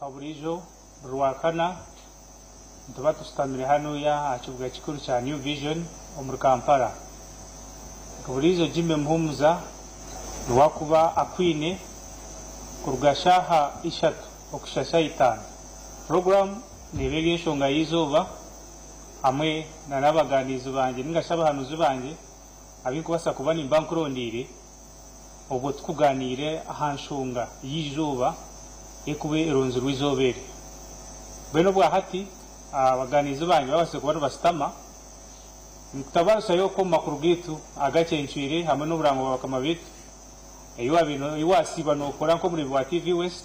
Nkaburijo Rwakana tuba tustamire hano ya akivuga kikuru cha New Vision omuri Kampala. Nkaburijo Jimmy Muhumuza rwakuba akwine kurugashaha ishatu okushasha itano. Program nebege enshonga yizoba hamwe na nabaganizi banje ningashaba hanuzi banje abikubasa kuba nimba nkurondire obwo tukuganire ahanshonga yizoba ekube eronzi rwizobere beno bwa hati abaganizi banje babase kuba bastama mutabarsa yo ko makuru gitu agacenchire hamwe n'uburango bakamabitu eyo abino iwasiba no kora ko muri bwa TV West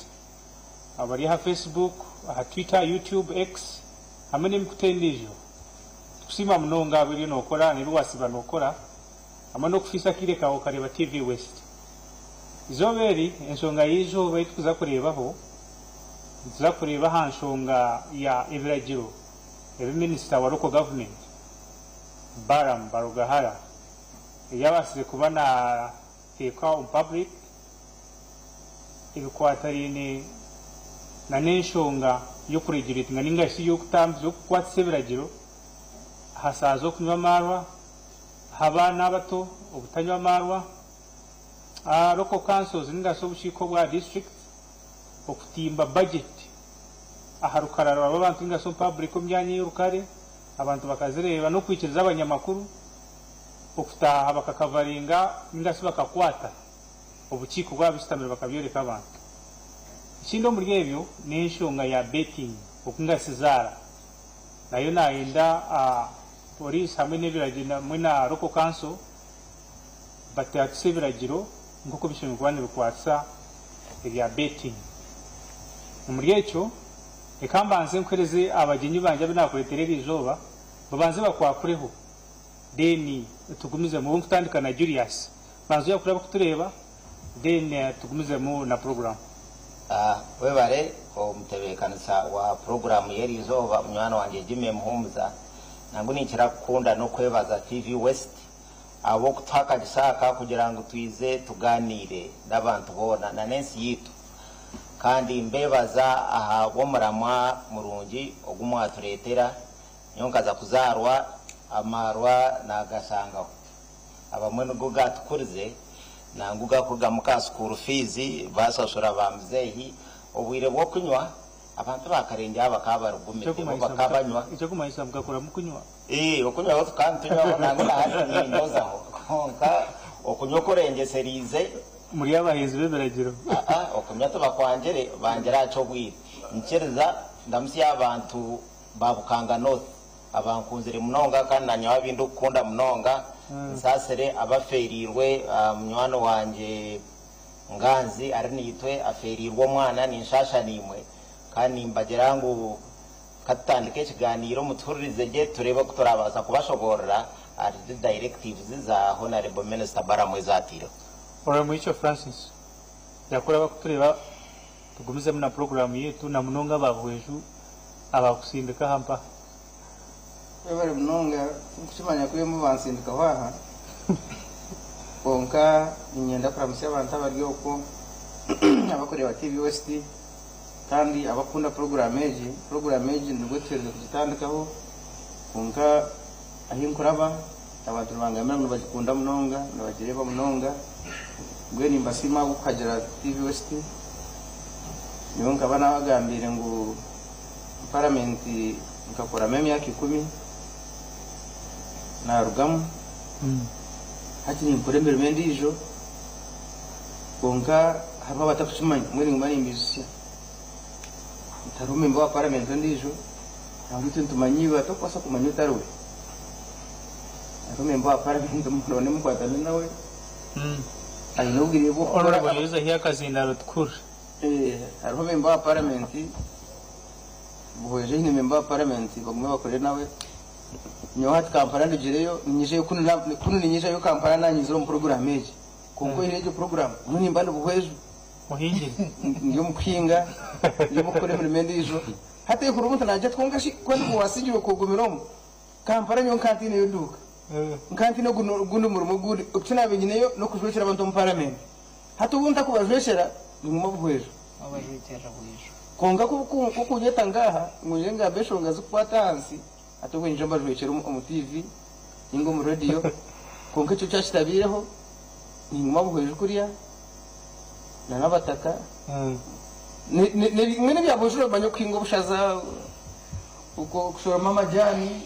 abari ha Facebook ha Twitter YouTube X hamwe n'imkutendijo kusima mnonga biri no kora ni rwasiba no kora hamwe no kufisa kireka okareba TV West izoberi ensonga yizo bayituza kurebaho za kureba hanshonga ya Ibiragiro minister wa local government Baram Barugahara yabasize kubana teka on public ibikwatarine na nenshonga yo kuregereta nganinga si yo kutamzo kwatse Ibiragiro hasazo kunywa marwa habana bato obutanywa marwa local councils ningaso bushiko bwa district okutimba budget aharukarara abantu ningaso public omyanya y'urukare abantu bakazireba no kwikiriza abanyamakuru okutaha bakakavaringa ningaso bakakwata obukiko bwa bistamire bakabyoreka abantu ikindo muri ebyo n'enshonga ya betting okungasizara nayo naenda police hamwe n'Ibiragiro mwina local council batatse Ibiragiro ngoko bishinzwe kubana bikwatsa ebya betting muri echo ekambanze nkweleze abagenyi banje binakureterera izoba babanze bakwakureho deni tugumize mu kutandika na Julius banzo yakureba kutureba deni tugumize mu na program webare omutebekaniza wa program yeri izoba mwana wanje Jimmy Muhumuza nangu nikira kunda no kwebaza TV West abo kutaka gisaka kugira ngo twize tuganire n'abantu bona na nensi yitu kandi mbebaza aha bomuramwa murungi ogumwa turetera nyonkaza kuzarwa amarwa nagasanga abamwe nugo gatukurize nanguga kuga muka school fees basasura bamzehi obwire bwo kunywa abantu bakarenge abakaba rugumite bakabanywa icyo kumayisa mugakora mukunywa okunywa aho tukantunywa nangu nahari nyoza konka okunywa korengeserize muri abahinzi b'Ibiragiro okunywa tubakwangere bangera cyo bwira nkereza ndamusi abantu babukanga north abankunzire munonga kandi nanywa bindu kunda munonga nsasere abaferirwe munywano wanje nganzi ari nitwe aferirwe mwana ninshasha nimwe kandi mbagerangu katandike kiganiro muturize je tureba kuturabaza kubashogorera ari directives za honorable minister Baramwezatiro ora muicho Francis yakora bakutureba tugumize mu na program yetu na munonga bahweju abakusindika hampa ebare munonga kuchimanya kuye mu bansindika waha bonka nyenda kuramutse abantu abari uko abakorera TV West kandi abakunda program eji nubwo tweze kugitandikaho bonka ahinkuraba abantu bangamira ngo bagikunda munonga nabagireba munonga gwe nimbasima ukagera TV West niyo nkabana bagambire ngo parliament nkakora meme yake 10 na rugamu hati ni mporembere mendijo bonka haba batakushimanya mwiri ngumani mbisi tarume mba parliament ndijo ntabwo tumanyiba tokwasa kumanya taruwe tarume mba parliament murone mukwatana nawe ayinubwiriye bo honorable yoza hiya kazindaro tukuru tarume mba parliament boje ni memba parliament bagumwe bakore nawe nyohati Kampala ndijereyo nyije kunu ninyije yo Kampala nanyiziro mu program eji konko irejo program muni mbando buhwezu muhingi ngiyo mukinga ngiyo mukore muri mendijo hata ikuru muntu naje twongashi kwani wasijwe kugumiromo Kampala nyo kantine yoduka nkantine guno murumo gudi ukina bengineyo no kujwekera abantu mu parliament hata ubunta kubajwekera ni mu buhwezu abajwekera buhwezu konga kukunyeta ngaha ngunyenga besho ngazi kwata hansi atogwe njamba rwekera mu TV ingo mu radio konka cyo cyashitabireho ni nguma buheje kuriya nanabataka ne byabujura banyo kwingo bushaza uko kushora mama jani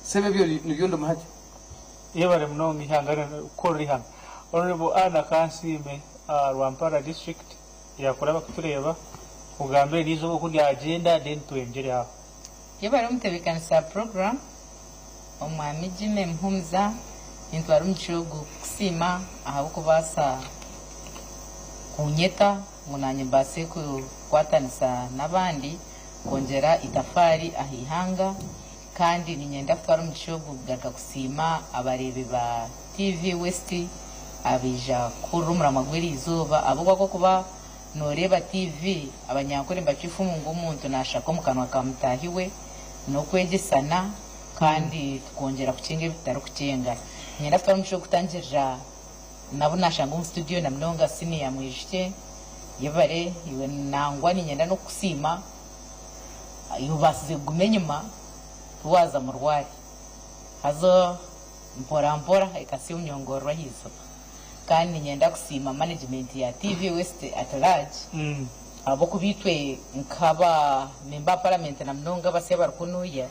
sebe byo nibyo ndo mahaje yebare mnongi hangana kori hang honorable Anna Kansime Rwampara district yakoraba kutureba ugambe nizo ko kuri agenda then tuenjere aho yebare mutebekanisa program omwami Jimmy Muhumuza intwara umucugu kusima aho kubasa kunyeta munanye mbase kwatanisa nabandi kongera itafari ahihanga kandi ninyenda twara umucugu gaga kusima abarebe ba TV West abija kurumura magwiri izuba abo ko kuba noreba TV abanyankore mbacifu mungu umuntu nashaka mu kanwa kamutahiwe no kwegesana kandi tukongera kukinge bitaro kucenga nyenda twara umucugu kutangira nabo nashanga mu studio na mnonga sini ya mwijike yebare iwe nangwa ninyenda no kusima yubasize gumenyuma tuwaza mu rwari hazo mpora ikasi umnyongorwa hizo kandi nyenda kusima management ya TV West at large abo kubitwe nkaba member parliament na mnonga base barukunuya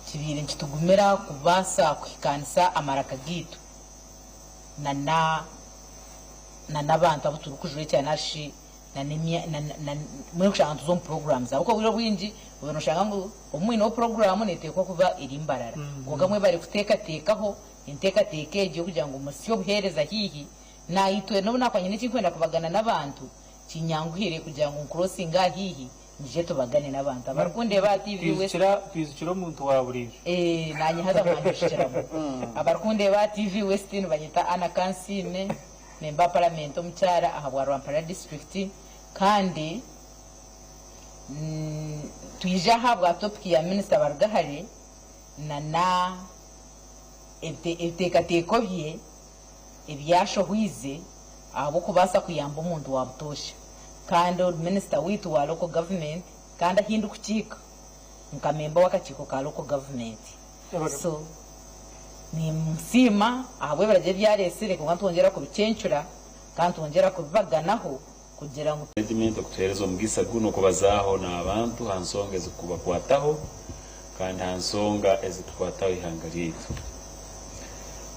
kibire kitugumira kubasa kwikanisa amaraka gitu na nabantu abo turukujwe cyane ashi na nemia na muri kushanga zo programs abo ko biro bwinji ubona shanga ngo umwino wo program netekwa kuba irimbarara ngo gamwe bari kuteka tekaho inteka tekeje kugira ngo umusyo buhereza hihi nayitwe no nakwanye n'ikinkwenda kubagana nabantu kinyanguhire kugira ngo crossing hihi nije tubagane nabantu abarukunde ba TV West bizikiro muntu waburije nanye hada mwandishira abarukunde ba TV West banyita Anna Kansime member parliament omucyara ahabwa Rwampara district kandi tuija habwa topic ya minister bargahari na eteka bye ebyasho hwize abo kubasa kuyamba umuntu wabutosha kandi minister witu wa local government kandi hindu kuchika nkamemba wakachiko ka local government so ni msima abwe baraje byaresire ko twongera kubicencura kandi twongera kubaganaho kugira ngo management okuterezo mugisa guno kubazaho nabantu hansonga ezikubakwataho kandi hansonga ezitukwataho ihangarizo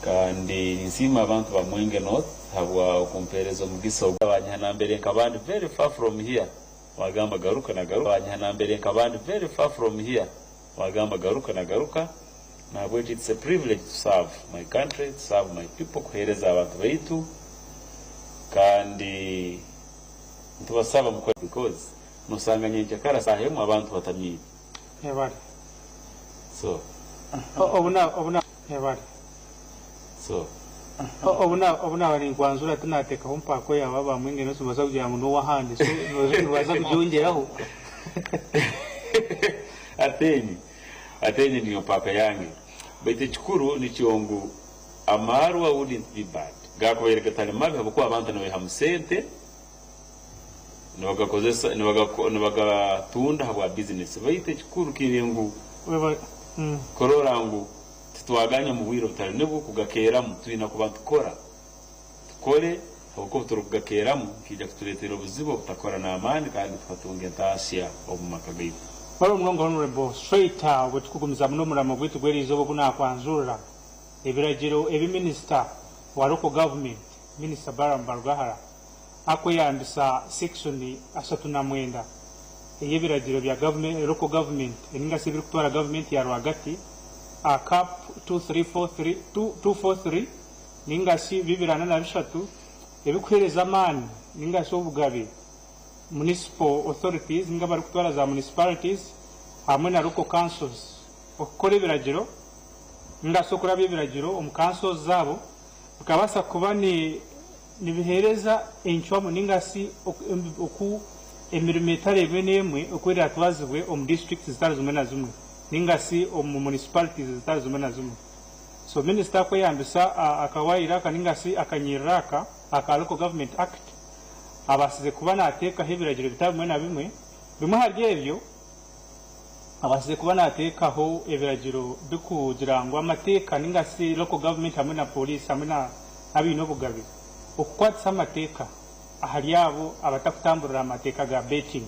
kandi nsima abantu ba Mwenge North habwa okumperezo mugisa abanyanambere nkabandi very far from here wagamba garuka na garuka abanyanambere nkabandi very far from here wagamba garuka na garuka na which it's a privilege to serve my country, to serve my people, kuhereza abantu baitu kandi ntubasaba mukora because nusanga nyenje kara sahemu abantu batamyi yebare so obuna yebare so obuna bari kwanzura tunateka humpako yawa ba Mwenge no subaza kugira ngo no wahande so baza kubyongeraho atenyi niyo papa yange bete chikuru ni chiongu amarwa wouldn't be bad gakobereka tali mabi habako abantu nawe hamusente nibagakozesa nibagatunda habwa business bete chikuru kirengu kororangu titwaganya mu bwiro butari nebo kugakera mu twina ku bantu tukore habako turugakera mu kija kutuletera ubuzibo butakora na amani kandi twatunge ntasya obumakagaitu baro mlongo honorable straight out kukumiza muno muramo gwitu gwerizo bo kuna kwanzura ebiragiro ebi minister wa local government minister Barambagahara akoyandisa section asatu na mwenda eyebiragiro bya government local government eninga sibiri kutwara government ya rwagati a cap 243 ninga si bibirana na bishatu ebikuhereza amani ninga so bugabe municipal authorities nga bari kutwara za municipalities hamwe na local councils okore biragiro ndasokora biragiro councils zabo ukabasa kuba ni bihereza enchwa muningasi oku emirimetare benemwe okwera twazibwe districts zitazumwe na zumwe ningasi municipalities zitazumwe na zumwe so minister ko yambisa akawaira kaningasi akanyiraka aka local government act abasize kuba nateka hebiragiro bitamwe na bimwe hari ebyo abasize kuba natekaho ebiragiro bikugira ngo amateka ningasi local government hamwe na police hamwe na abino bugabe okukwatisa amateka ahari yabo abatakutambura amateka ga betting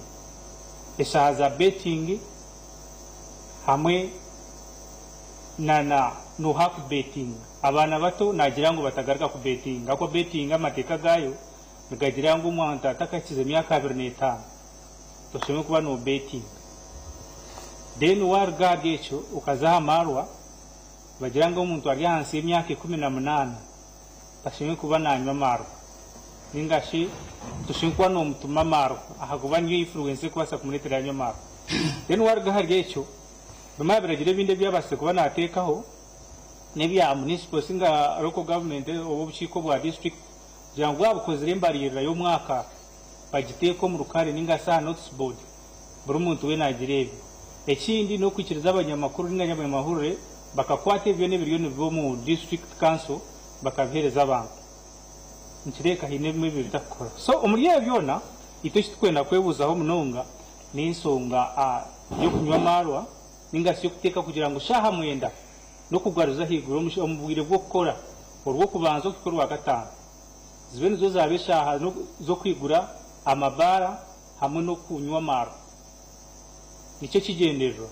esaha za betting hamwe no have betting abana bato nagira ngo batagaruka ku betting ako betting amateka gayo bigagira ngo umuntu atakakize myaka 25 toshime kuba no betting then warga gecho ukazaha marwa bagira ngo umuntu ari hansi y'imyaka 18 tashime kuba nanywa marwa ningashi tushinkwa no mutuma marwa ahakuba niyo influence kubasa kumuletera nywa marwa then warga hargecho bamabiragira binde byabase kuba natekaho nebya municipal singa local government obuchiko bwa district jangwa abukoze rembarira yo mwaka bagiteko mu rukare ninga sa notice board buri muntu we nagirebe ekindi no kwikiriza abanyamakuru n'abanyamahurure bakakwate ibyo n'ibiryo byo mu district council bakabihereza abantu nkireka hine mu bitakora so umuriye byona itoshitwenda kwebuzaho munonga n'insonga yo kunywa marwa ninga cyo kuteka kugira ngo shaha mwenda no kugaruza higuro umubwire bwo gukora urwo kubanza kukorwa gatanu zibene zo zabeshaha zo kwigura amabara hamwe no kunywa maro nicyo kigenderero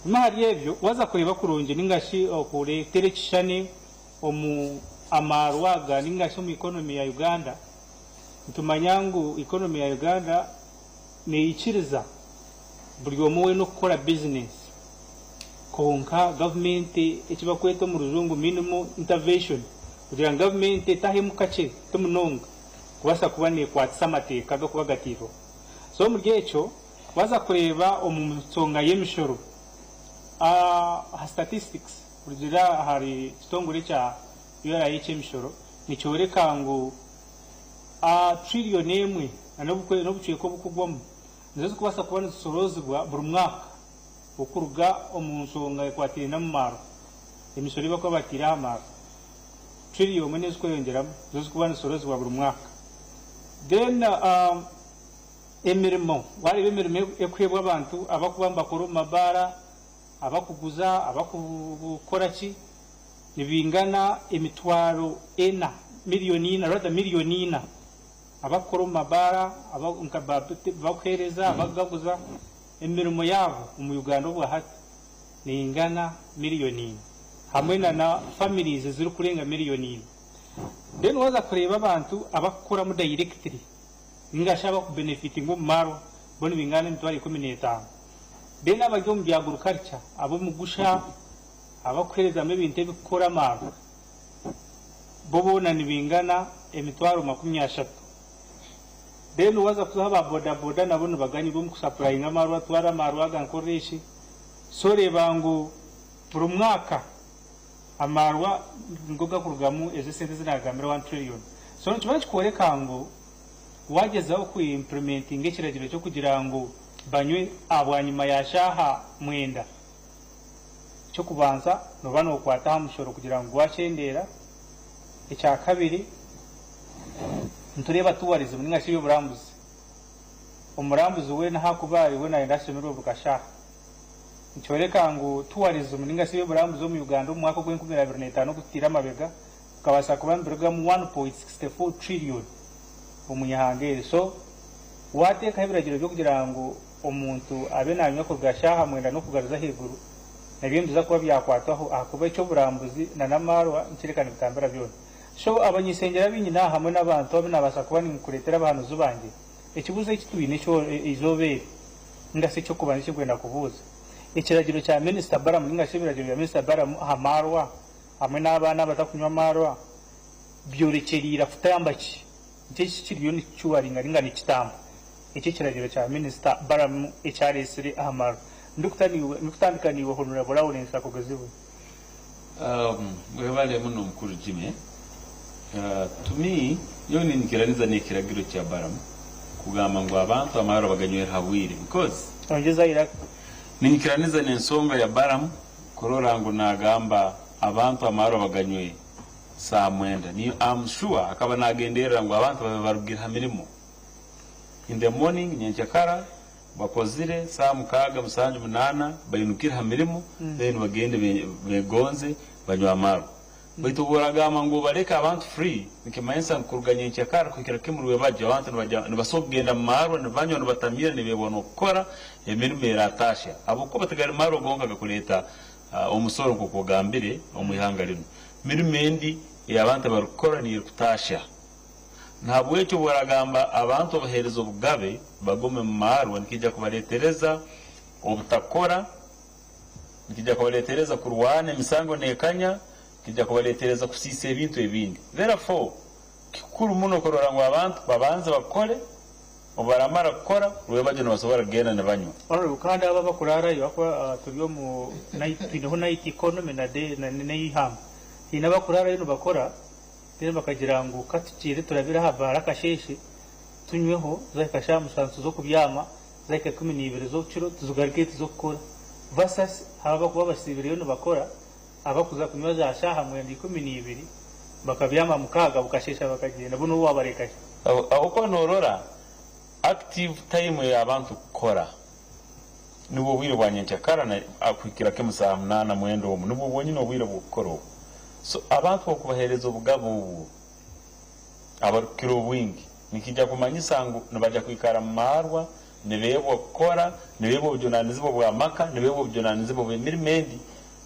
imari yebyo waza kureba kurunje ningashi okure terekishane amarwaga ningashi mu economy ya Uganda ntumanyangu economy ya Uganda ni ikiriza buri omuwe no gukora business konka government ekibakweta mu ruzungu minimum intervention kugira government tahe mukache tumunonga kubasa kubane kwatsa amateka gakuba gatiro so mu gecho waza kureba omutsonga y'emishoro statistics kugira hari kitongore cha yara y'emishoro nicyoreka ngo trillion emwe anobukwe nobuciye ko bukugwamo nzo kubasa kubana sorozibwa buri mwaka okuruga omunsonga ekwatire namumaro emisoro ibako batira amaro trillion mwe neziko yongeramo nzo kubana sorozibwa buri mwaka then emirimo wari bemirimo ekwebwa abantu abakubamba koro mabara abakuguza abakukora ki nibingana emitwaro ena miliyoni na rada miliyoni na abakoro mabara abakhereza abagaguza emirimo yabo mu Uganda bwa hati ningana miliyoni hamwe na families ziri kurenga miliyoni then waza kureba abantu abakora mu directly ngashaba ku benefiting mu maro boni bingana mitwari 15 then abajyo mu bya agriculture abo mugusha abakwereza mu bintu bikora maro bobona nibingana emitwaro 30 then waza kuzaba boda nabone baganyi bo mu supplying amaro atwara maro agankoreshi sore bangu buri mwaka amarwa ngoga kurugamu eze sente zinagamira 1 trillion so nchibanje koreka ngo wagezaho ku implementing ekiragiro cyo kugira ngo banywe abwanyuma yashaha mwenda cyo kubanza no bano kwata hamushoro kugira ngo wacendera icya kabiri ntureba tuwarize muri ngashi y'uburambuzi umurambuzi we na hakubaye we na indashyimiro bukashaha nchoreka ngo tourism ningasibe burambuzo mu Uganda mu mwaka gw'2025 gutira amabega ukabasa kubambirwa mu 1.64 trillion umunyahangere so wateka hebiragiro byo kugira ngo umuntu abe nanywa ko gashaha mwenda no kugaruza heguru nabindi za kuba byakwataho akuba cyo burambuzi na namarwa nkirekana bitambara byone so abanyisengera binyina hamwe n'abantu abinabasa kuba ni kuretera abantu zubanje ekibuze kitubine cyo izobere ndase cyo kubanje cygwenda kubuza ikiragiro cya Minister Baramu ngashibiragiro ya Minister Baramu hamarwa hamwe n'abana batakunywa marwa byorekerira futayambaki iki kiriyoni cyuwaringa ringana kitamba iki kiragiro cya Minister Baramu HRSR ahamar ndukutandikaniwe honorable Lawrence akogeziwe webale muno mukuru Jimmy to me yoni nikiraniza nikiragiro cya Baramu kugamba ngo abantu amahoro baganywera hawire because ongeza ira ninikiraniza n'ensonga ya Baramu korora ngo nagamba abantu amahoro baganywe saa mwenda ni I'm sure akaba nagenderera ngo abantu barugira hamirimo in the morning nyenkyakara bakozire saa mukaga musanju munana bayinukira ha mirimo then bagende begonze banywa amaro baitu boragama ngo bareka abantu free nikimanisa nkuruganya nyenkyakara kwikira kimurwe baje abantu nibasogenda maro nibanywa nibatamira nibebona okora emirimo eratasha abo ko batagara maro gonga gakuleta omusoro kokugambire omuyihanga lino mirimo endi abantu barukora ni kutasha ntabwo cyo boragamba abantu bahereza obugabe bagome maro nikijja kubaletereza obutakora nikijja kubaletereza kurwana misango nekanya kijja kubaletereza kusisa ebintu ebindi therefore kikuru muno korora ngo abantu babanze bakore obaramara gukora rwebaje no basobora genda nabanywa kandi aba bakurara yo turiyo mu night economy na de na iham ina bakurara yo bakora tene bakagira ngo katukire turabira havara kasheshe tunyweho zakasha musanzu zo kubyama zaka 12 zo ciro tuzugarike tuzokora versus haba kuba basibire yo bakora abakuza kunywa za shaha mu 12 bakabyama mukaga bukashesha bakagenda buno wabareka aho ko norora active time ya abantu kora nubo bwire bwanyenkyakara na akwikira ke musa 8 mwendo mu nubo bwonyine obwire bukoro so abantu okubahereza obugabo abarukiro bwingi nikijja kumanyisa ngo nabaja kwikara marwa nebebo kora nebebo bjonanizibo bwa maka nebebo bjonanizibo bwe mirimendi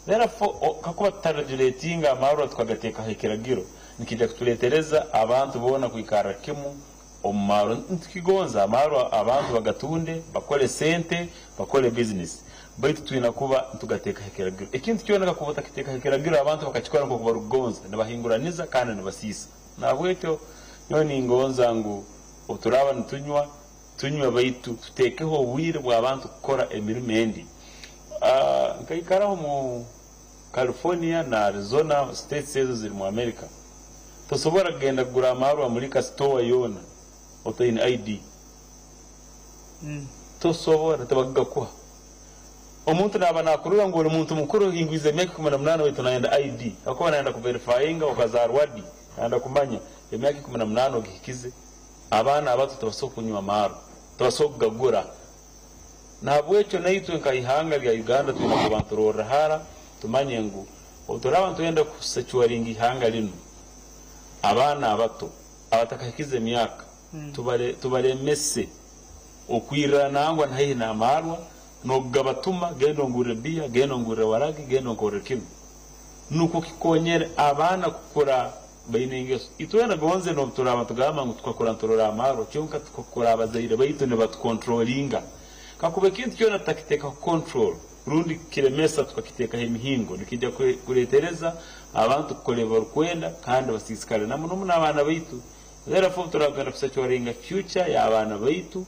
therefore kakuba tarajulating amarwa tukagateka hekiragiro nikijja kutuletereza abantu bona kwikara kimu omaro ntikigonza amaro abantu bagatunde bakole sente bakole business baitu twina kuba tugateka hekiragiro ikintu cyoneka kubota kiteka hekiragiro abantu bakachikora ngo kubarugonza nabahinguraniza kandi nabasisa nabwetyo yoni ngonza ngo oturaba tunywa baitu tutekeho obwire bwa abantu gukora emirimo endi nkayikaraho mu California na Arizona states ezo ziri mu America tosobora genda kugura amaro muri ka store yona otain ID tosobora tabagakwa omuntu naba nakurura ngo umuntu mukuru ingwize myaka 18 wetu naenda ID akaba naenda kuverifyinga okazarwadi naenda kumanya emyaka 18 ogikize abana abato tabasoka kunywa amaro tabasoka gagura nabwecho naitwe nkayihanga lya Uganda twina kubanturora hara tumanye ngo otoraba twenda kusechuaringa ihanga lino abana abato abatakakize myaka tubare messe okwira nangwa ntahe na marwa no gabatuma gendo ngure bia gendo ngure waragi gendo ngure kinu nuko kikonyere abana kukora bayinengeso itwena gonze no turaba tugama ngo tukakora ntorora amaro cyonka tukakora abazaire bayito ne batcontrollinga kakube kintu cyona takiteka control rundi kiremesa tukakiteka hemihingo nikijja kuretereza abantu koleva rukwenda kandi basisikale namuno muna abana baitu therefore turagana kusachoringa future ya abana baitu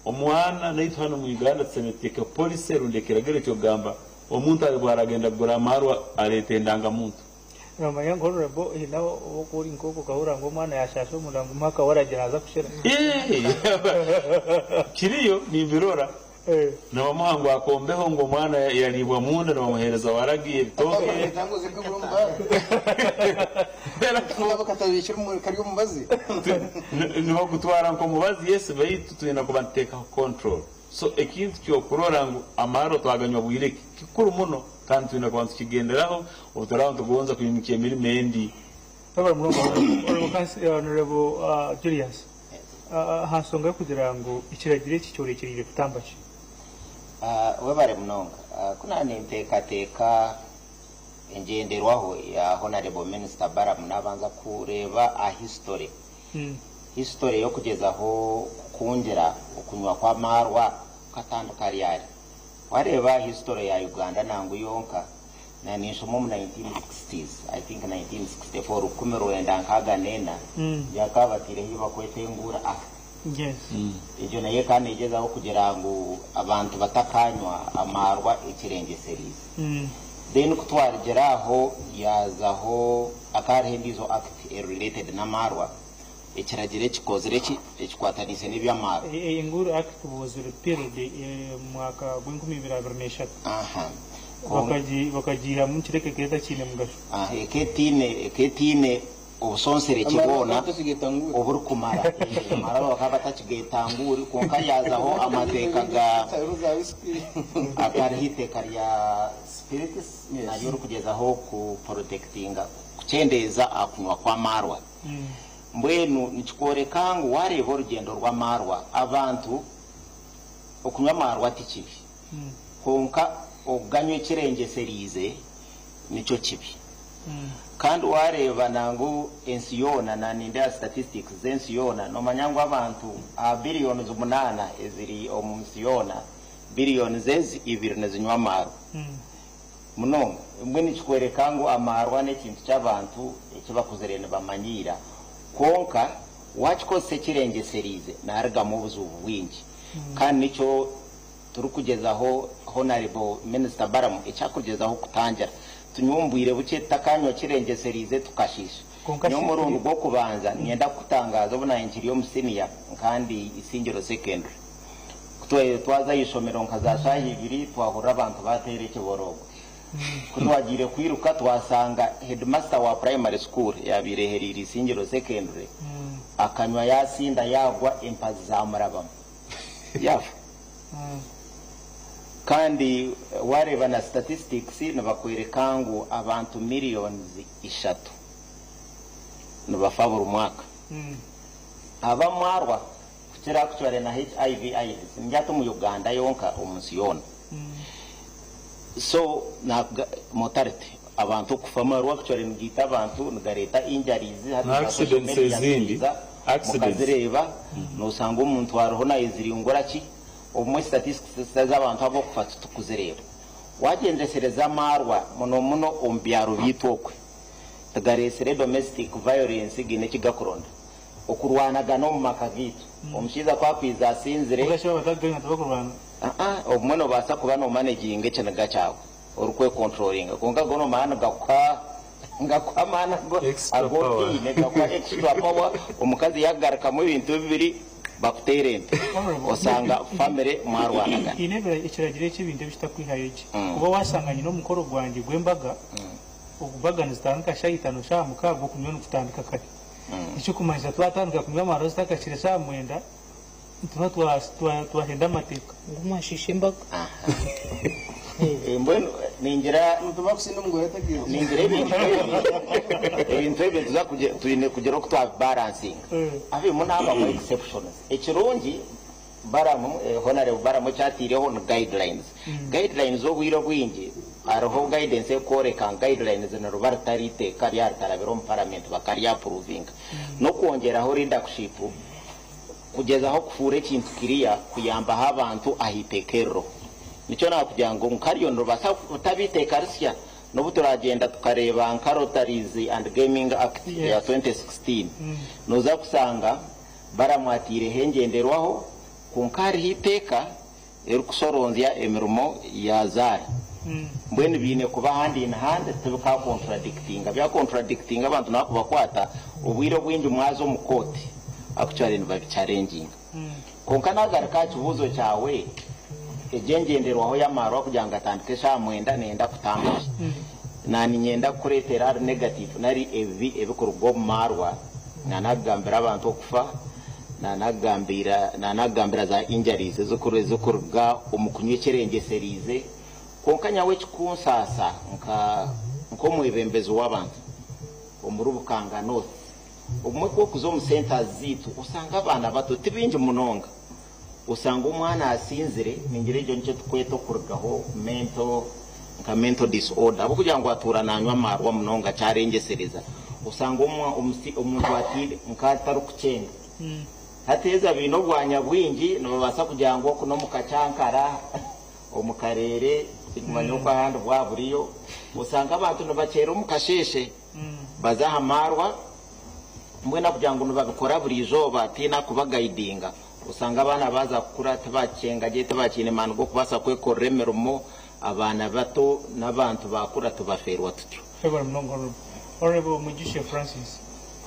omwana naito hano mu Uganda tsemeteka police rundi kiragere cyo gamba omuntu ari baragenda gura marwa aretendanga muntu Rama yang honorable inawo okuri nkoko kahura ngo mwana yashasho mulango maka waragiraza kushira kiriyo ni birora na wamangu akombeho ngo mwana yalibwa munda na bamuhereza waragiye bitoke tanguze ko burumba nabo katabishira mu kari mu bazi niho gutwara nko mubazi yese bayitu twina kubanteka control so ekintu cyo kurora ngo amaro twaganywa bwireke kikuru muno kandi twina kubantu kigenderaho utarabo tugonza kuyimikiye mirimendi baba murongo honorable Julius hasonga kugira ngo ikiragire cyorekirire kutambaje webare munonga kuna ninteka engenderwaho ya honorable minister Baramu nabanza kureba a history yo kugezaho kungera okunywa kwa marwa katandukari yari wareba history ya Uganda nangu yonka na nishomo mu 1960s I think 1964 ukumero enda nkaga nena yakabatire hiba kwetengura yes ejo naye kandi igezaho kugira ngo abantu batakanywa amarwa ikirengeserisi then kutwarigeraho yazaho akarendizo act related na marwa ikiragire kikozere ekikwatanise n'ibyamarwa inguru act was repealed mwaka 2023 aha bakajiha mu kireke keza cyine mugasho eketine obusonsere kibona oburi kumara mara bakaba takigetanguri konka yazaho amateka ga akarihite karya spirits nayo rukugezaho ku protectinga kucendeza akunywa kwa marwa mbwenu nikikoreka ngo wareba urugendo rwa marwa abantu okunywa marwa tikibi konka oganywe kirengeserize nico kibi kandi wareba nangu ensiyona na ninda statistics zensiyona no manyango abantu a billions 8 eziri omusiyona billions zezi ibiri nezinywa marwa muno mbwe nikikwereka ngo amarwa nekintu cy'abantu ekibakuzerene bamanyira konka wakikose kirengeserize narga mu buzubu bwingi kandi nico turukugezaho honorable minister Baramu ecyakugezaho kutangira tunyumbuire buke takanywa kirengeserize tukashisha nyo murundo gwo kubanza nyenda kutangaza ubona inkiriyo musiniya kandi isingiro secondary kutwaye twaza yishomero nkaza shahi ibiri twahura abantu batereke borogo kutwagire kwiruka twasanga headmaster wa primary school yabireherira isingiro secondary akanywa yasinda yagwa empazi za marabamo yafu kandi wareba na statistics nabakwereka ngo abantu millions 3 nabafabura umwaka abamarwa kukira kucyare na HIV AIDS njyato mu Uganda yonka umusiyona so na mortality abantu kufamarwa kucyare ngita abantu ngareta injuries accidents zindi mukazireba no sanga umuntu waroho na iziriungora ki umwe statistics z'abantu abo kufata tukuzereba wagendesereza marwa muno ombyaro bitokwe tagaresere domestic violence gine kigakoronda okurwanaga no mu makagitu omushiza kwa kwiza sinzire ugashobora bataganya tabakurwana omwe basa kuba no managing ekenaga cyawe orukwe controlling konga gono mana gakwa ngakwa mana go agoti ne gakwa extra power omukazi yagaraka mu bintu bibiri bakutere osanga family marwanaga inebera ikiragire cy'ibintu bitakwihayeje kuba wasanganye no mukoro gwanjye gwembaga okubaga nzitanka shayitano sha mukago kunywa no kutandika kati icyo kumanza twatandika kunywa amarozi takashire sha mwenda twahenda amateka ngumwashishe imbaga mbwenu ningira mutubakusinda mugore tagiye ningira ibintu ebyo tuyine kugera ko twa balancing abe munaba mu exceptions ekirungi Baramu honorable Baramu cyatireho no guidelines zo bwiro bwingi araho guidance ekoreka guidelines na rubartarite kariya tarabero mu parliament bakariya approving no kongeraho leadership kugeza aho kufure kintu kiriya kuyamba abantu ahitekero nicyo nakugira ngo nkariyo ndobasa utabiteka risya no buturagenda tukareba Nkarotaries and Gaming Act ya 2016 noza kusanga baramwatire hengenderwaho kunkari hiteka erukusoronzya emirimo ya zari mbwene bine kuba handi in hand tubuka contradicting abantu nako bakwata ubwiro bwinji mwazo mukoti actually niba challenging konkana garaka kibuzo cyawe ejengenderwaho yamarwa kugira ngo atandike sha mwenda nenda kutamba nani nyenda kuretera negative nari ebikorwa marwa nanagambira abantu okufa nanagambira za injuries zokurga umukunywe kirengeserize konkanya we kikunsasa nko mwebembezo w'abantu omurubukanga north umwe ko kuzo mu centers zitu usanga abana bato tibinje munonga usanga umwana asinzire ningire cyo nicyo tukweto kurgaho mental disorder abo kugira ngo aturananywa marwa munonga cyarengesereza usanga umuntu atire nkataru kucenga hateza bino bwanya bwingi no babasa kugira ngo kuno mukacankara omukarere kumanyuka handi bwa buriyo usanga abantu no bakera umukasheshe bazaha marwa mbwena kugira ngo babikora buri joba atina kubagaidinga usanga abana baza kukura tabacenga je tabakine manu go kubasa kwekora emirimo abana bato n'abantu bakura tubaferwa tutyo Honorable Mugisha Francis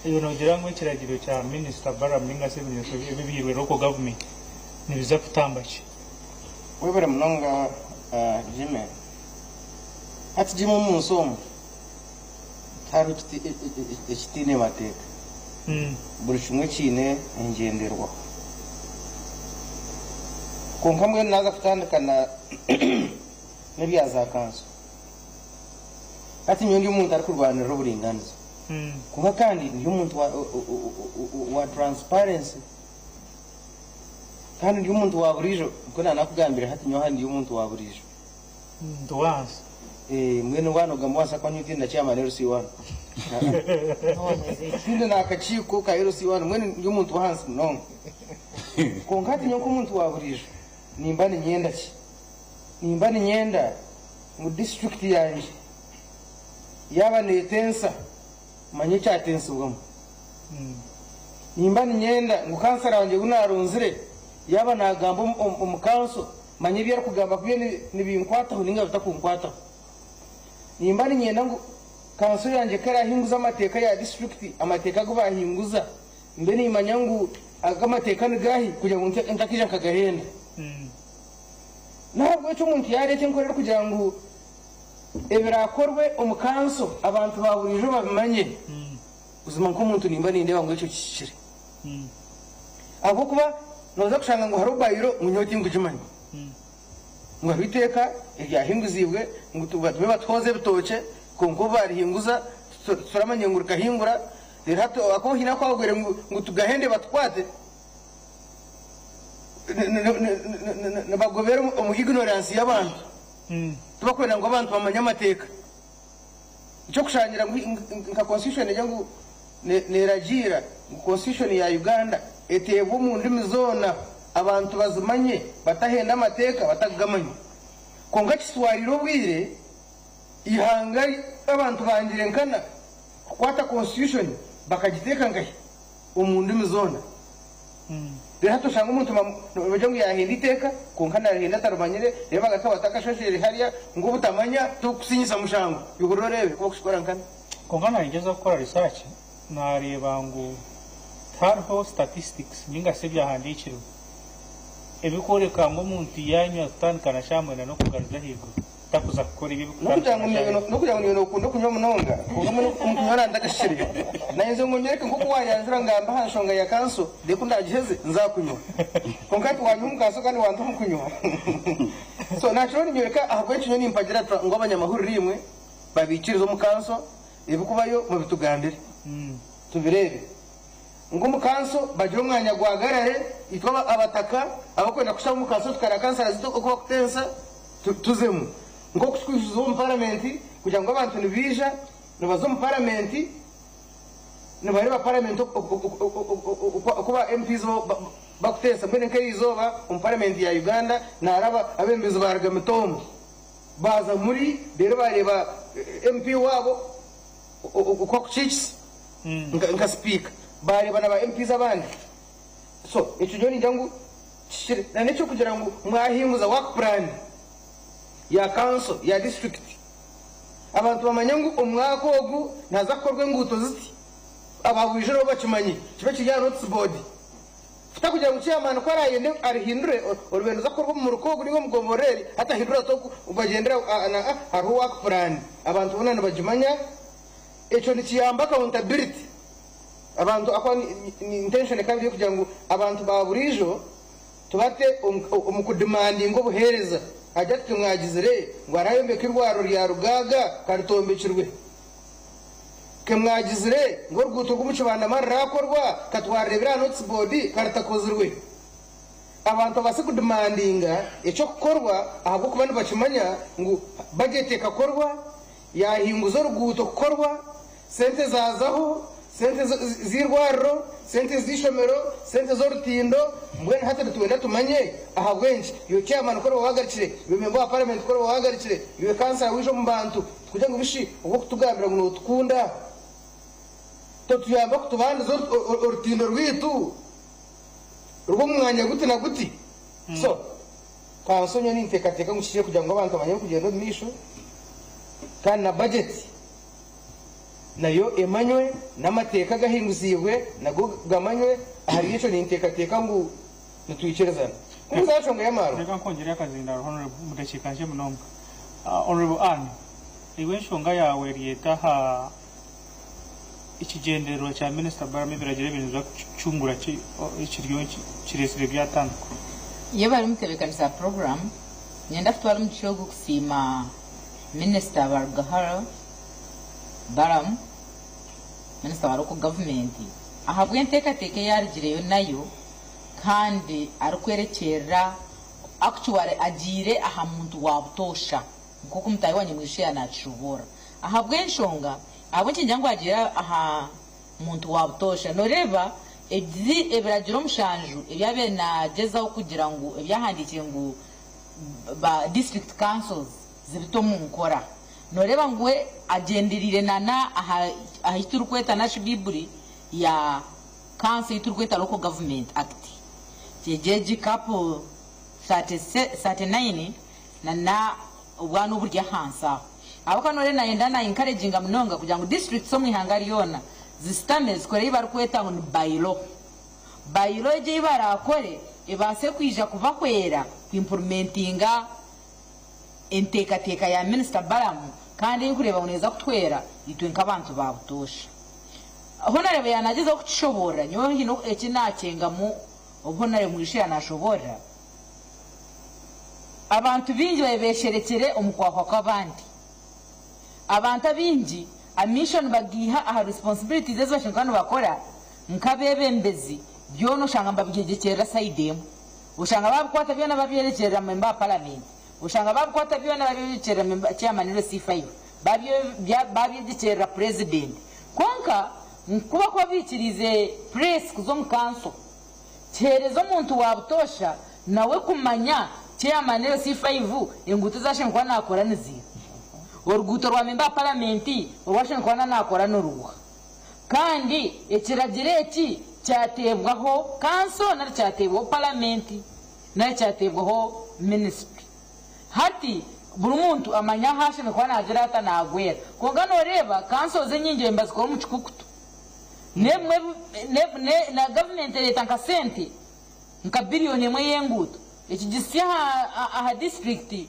ibinogera ngo kiragiro cya Minister Baramu n'ingase bibirwe local government nibiza kutambaje webere munonga jime ati jimo munsomo hari ekitine mateeka buri kimwe kiine engenderwaho konka mbwenu naza kutandikana n'ebya za kanso ati nyo ndi omuntu arikurwanirira oburinganiza konka kandi ndi omuntu wa transparency kandi ndi omuntu wa burijo nko nanakugambire hati nyo ndi omuntu wa burijo ndowansi mwene wanoga mwasa kwa nyuti na chama na LC1 ndio na akachiiko ka LC1 mwene ndi omuntu wa hansi no konkati nyo kumuntu wa burijo nimbani nyenda mu district yanje yaba netensa manye chatensa ubwo nimbani nyenda ngo kansara wanje unarunzire yaba nagamba umukanso manye byara kugamba kuye nibinkwata huninga bitakunkwata nimbani nyenda ngo kanso yanje kara hinguza amateka ya district amateka go bahinguza mbe ni manyangu agamateka nigahi kugira ngo ntakija kagahenda ntabwo cyo umuntu yareke nkorera kugira ngo ebirakorwe umukanso abantu baburijo babimanye uzima nk'umuntu nimba nindeba ngo icyo kishire abo kuba noza kushanga ngo haro bayiro munyoti ngujimanye ngo biteka iryahinguzibwe ngo tubatwe batwoze bitoke konko barihinguza turamanye ngo rukahingura rero hato ako hina kwagwere ngo tugahende batwate nabagobera mu ignorance y'abantu tubakwenda ngo abantu bamanya amateka icyo kushangira nka constitution yangu neragira constitution ya Uganda etebo mu ndimi zona abantu bazimanye batahenda amateka batagamanye konga kiswariro bwire ihangari abantu bangire nkana kwata constitution bakagiteka ngahi umuntu ndimi rero hato shanga umuntu bajangu yahenda iteka konka narahenda tarumanyire reba gataba takashashire hariya ngo butamanya tukusinyisa mushango yuhurorebe kuba kushikora nkana konka narigeza gukora research nareba ngo hariho statistics ninga se byahandikirwa ebikoreka ngo umuntu yanywa tutandikana shamwe no kugaruza higo takuza gukora ibi no kugira ngo ukunda kunywa munonga umunywana ndagashire nayenze ngo nyereke nko kuwanyanzira ngamba hanshonga ya kanso de kundagiheze nzakunywa konkati wanyumkaso kandi wantu mukunywa so naturally nyereka ahubwo cyo nimpagira ngo abanyamahuru rimwe babikirizo mu kanso ibikubayo mu bitugandire tubirebe ngo mu kanso bagira umwanya gwagarare itwa abataka abakwenda kushaka mu kanso tukara kansara zito uko kutensa tuzemu ngo kushikuzo mu parliament kugira ngo abantu nibija nabazo mu parliament nabareba parliament kuba MPs bakutesa mbene nk'izoba mu parliament ya Uganda naraba abembezo baragamitombo baza muri rero bareba MP wabo uko kuchis nka speaker bareba na ba MPs abandi so icyo nyoni ndangu na necho kugira ngo mwahinguza work plan ya council ya district abantu bamanyangu umwako ogu nazakorwe nguto ziti ababujero bakimanyi kibe kijya notes board futa kugira ngo chairman ko arayende arihindure urubendo zakorwa mu rukogo niwo mugomboreri hata hindura to ubagendera hariho work plan abantu bonana bagimanya echo ni kiyamba accountability abantu akwa ni intention kandi kugira ngo abantu baburijo tubate umukudemanding ngo buhereza ajya mwagizire ngo arayembeke irwaro rya rugaga karitombekirwe ke mwagizire ngo rguto gumucubana marakorwa katwarebera notes board karitakozirwe abantu base kudemandinga icyo korwa ahubwo kubandi bakimanya ngo budget ekakorwa yahinguzo rguto korwa sente zazaho sente zirwaro sente zishomero sente zorutindo mbwene hata tuwenda tumanye aha bwenshi yo chairman ko bahagarikire yo member wa parliament ko bahagarikire yo kansara wisho mbantu kugira ngo bishi uko kutugambira ngo tukunda to tuyamba kutubanda zorutindo rwitu rugo mwanya gute na guti so kansonyo ni tekateka ngishije kugira ngo abantu bamanye kugenda misho kandi na budget nayo emanywe n'amateka gahinguzibwe nago gamanywe hari ico nintekateka ngo nitwicerezana uzashonga yamaro reka nkongera akazinda honorable mudakikanje munomba honorable Anne iwe nshonga yawe liyeta ha ikigenderero cya Minister Baramu biragira ibintu byo cyungura ikiryo kiresire byatanduka iyo bari mutebekanisa program nyenda futwara mu cyogo kusima Minister Bargahara Baramu Minister wa local government ahabwe ntekateke yarigireyo nayo kandi arikwerekera actually agire aha muntu wabutosha kuko mutayibonye mwishe yanachubora ahabwe nshonga abo kinjyango agira aha muntu wabutosha noreba ebiragira omushanju ebyabe nagezaho kugira ngo ebyahandikiye ngo ba district councils zibito mu nkora noreba ngwe agendirire nana aha iturukweta nashibiburi ya council iturukweta local government act jejeji couple 39 na ubwana uburya hansa abakanore naenda na encouraging mnonga kugira ngo district so mwihangari yona zistame zikore ibarukweta ngo bayilo je ibarakore ibase kwija kubakwera implementinga entekateka ya Minister Baramu kandi kureba uneza kutwera itwenka abantu babutosha honare yanageza kuchobora nyo hino ekinacenga mu obonare mwishe yanashobora abantu bingi babesherekere omukwakwa kw'abandi abantu abingi a mission bagiha aha responsibilities ezo shinkano bakora nkabebembezi byono shanga mbabigegekera side emu ushanga babukwata byona babyerekera member parliament ushanga babukwata byona babyerekera member chairman wa C5 babyegekera president konka nkuba ko bikirize press kuzo mu council terezo muntu wabutosha nawe kumanya chairman wa C5 ingutu zashinkwa nakora nizi oruguto rwa member parliament washinkwa nakora n'uruha kandi ekiragireki cyatebwaho council na cyatebwaho parliament na cyatebwaho ministry hati buri muntu amanya hashe nkwa nagira ata nagwera kongano reba council zenyinge mbazikora mu kikukutu nemwe na government leta nkasente nka billion emwe yenguto ekigisiya aha district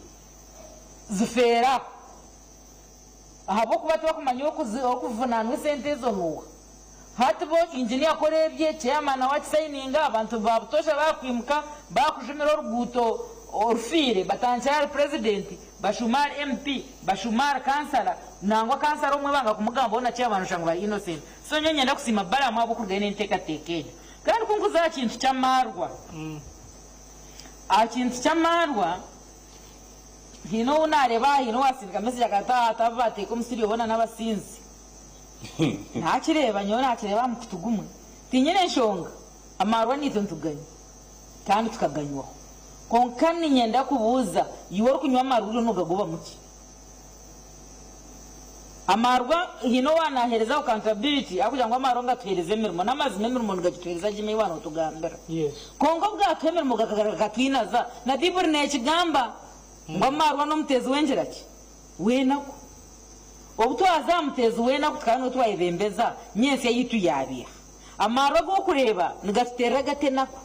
zifera ahabo kubati bakumanya okuvunanwa sente zo nuwa hati bo engineer korebye chairman wa signing abantu babutosha bakwimuka bakujumira oruguto orfire batanchara president bashumar MP bashumar councilor nangwa councilor omwe banga kumugamba ona chairman shangu ba innocent so nyenda kusima Baramu abo kugene nteka tekeje kandi kunguza kintu kyamarwa kintu kyamarwa hino unareba hino wasirika message akata atabate ko musiri obona n'abasinzi ntakireba nyona akireba mu kitugumwe tinyene nshonga amarwa nito ntuganye kandi tukaganywa konkani nyenda kubuza yiworo kunywa amarwa nugagoba muki amarwa hino wanahereza accountability akugira ngo amarwa ngatuhereze mirimo namazi mirimo ngatuhereza jime wana utugambera yes kongo bwa kemirimo gakakinaza na diburi nekigamba ngo amarwa no mutezi wengeraki wenako obutwaza mutezi wenako tukano twayebembeza nyense yitu yabiya amarwa go kureba ngatutera gatenako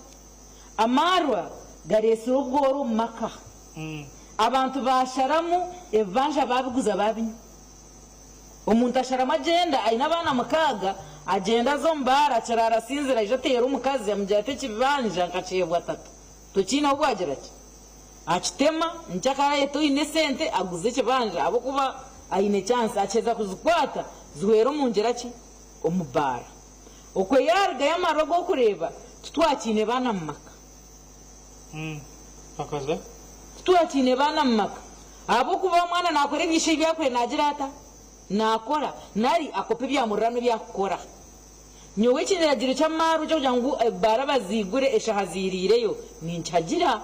amarwa garesero bworo maka abantu basharamu evanja babiguza babinyo umuntu asharama agenda ayina abana mukaga agenda zo mbara carara sinzira ijatera umukazi yamujyate kibanja nkacebwa tatu tukina ubwageraki akitema nchakara yeto inesente aguze kibanja abo kuba ayine chance acheza kuzikwata zwero mungeraki omubara okwe yarga yamarogo kureba tutwakine bana mmaka akaza tutwakine bana mmaka abo kuba mwana nakore bishe byakwe nagirata nakora nari akope byamurano byakora nyowe kiniragira cyamaru cyo jangu bara bazigure eshahazirireyo nincagira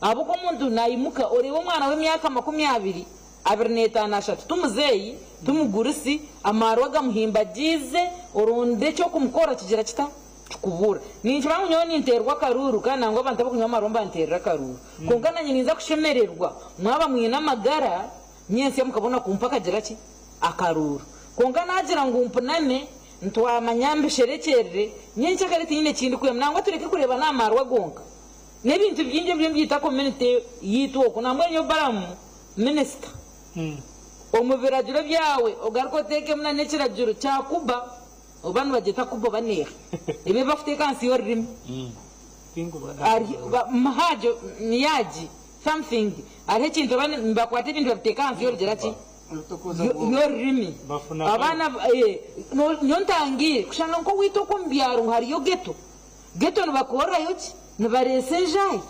abo ko muntu nayimuka oreba umwana w'imyaka 20 abirnetanashatu tumuzeyi tumugurisi amarwa gamuhimbagize orunde cyo kumukora kigira kita kubura ninjira nyo ninterwa karuru kana ngo abantu bakunywa amaromba nterera karuru kongana nyiniza kushemererwa mwaba mwina magara nyense mukabona kumpaka gira ki akaruru kongana agira ngo umpunane ntwa manyambe sherekerere nyense kariti nyine kindi kuye mnangwa tureke kureba namarwa gonka nebintu byinje byita community yitwo kunamwe nyo Baramu minister omubiragiro byawe ogarko teke muna nekiragiro cyakuba obanu bageta kubo baneha ebe bafite kansi yorrim mahajo niyaji something ari kintu bane mbakwate ibintu bafite kansi yorgera ki yorrimi abana nyontangiye kushanga ko wito ko mbyaro hari yo geto nibakora yoki nibaresenjayi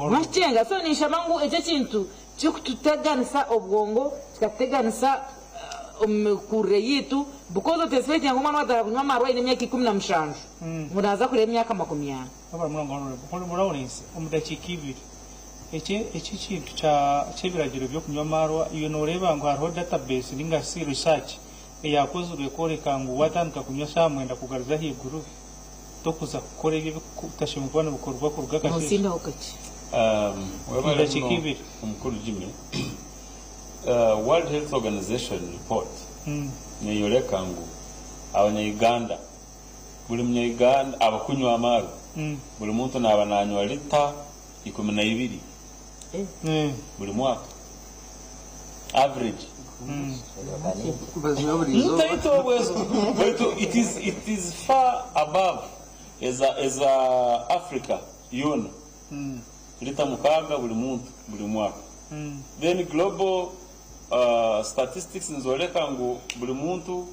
machenga so nishamangu eje kintu cy'ukututeganisa obwongo kikateganisa kure yitu because utesfeti yangu mwana watakunywa marwa ine myaka 15 munaza kure myaka 20 aba mwango murawonese omudakikibiri iki kintu cy'ebiragiro byo kunywa marwa iyo noreba ngo hariho database ninga si research yakozwe koreka ngo watanduka kunywa shamwenda kugaruza higuru tokuza gukora ibyo utashimubona bukorwa ku rugakashe sinda okachi mudakikibiri umukuru Jimmy World Health Organization report ni yoreka ngo abanyayuganda buri munyayuganda abakunywa amaru buri muntu nabananywa lita 12 buri mwaka average it is far above as Africa yona lita mukaga buri muntu buri mwaka then global statistics nzoreka ngo buri muntu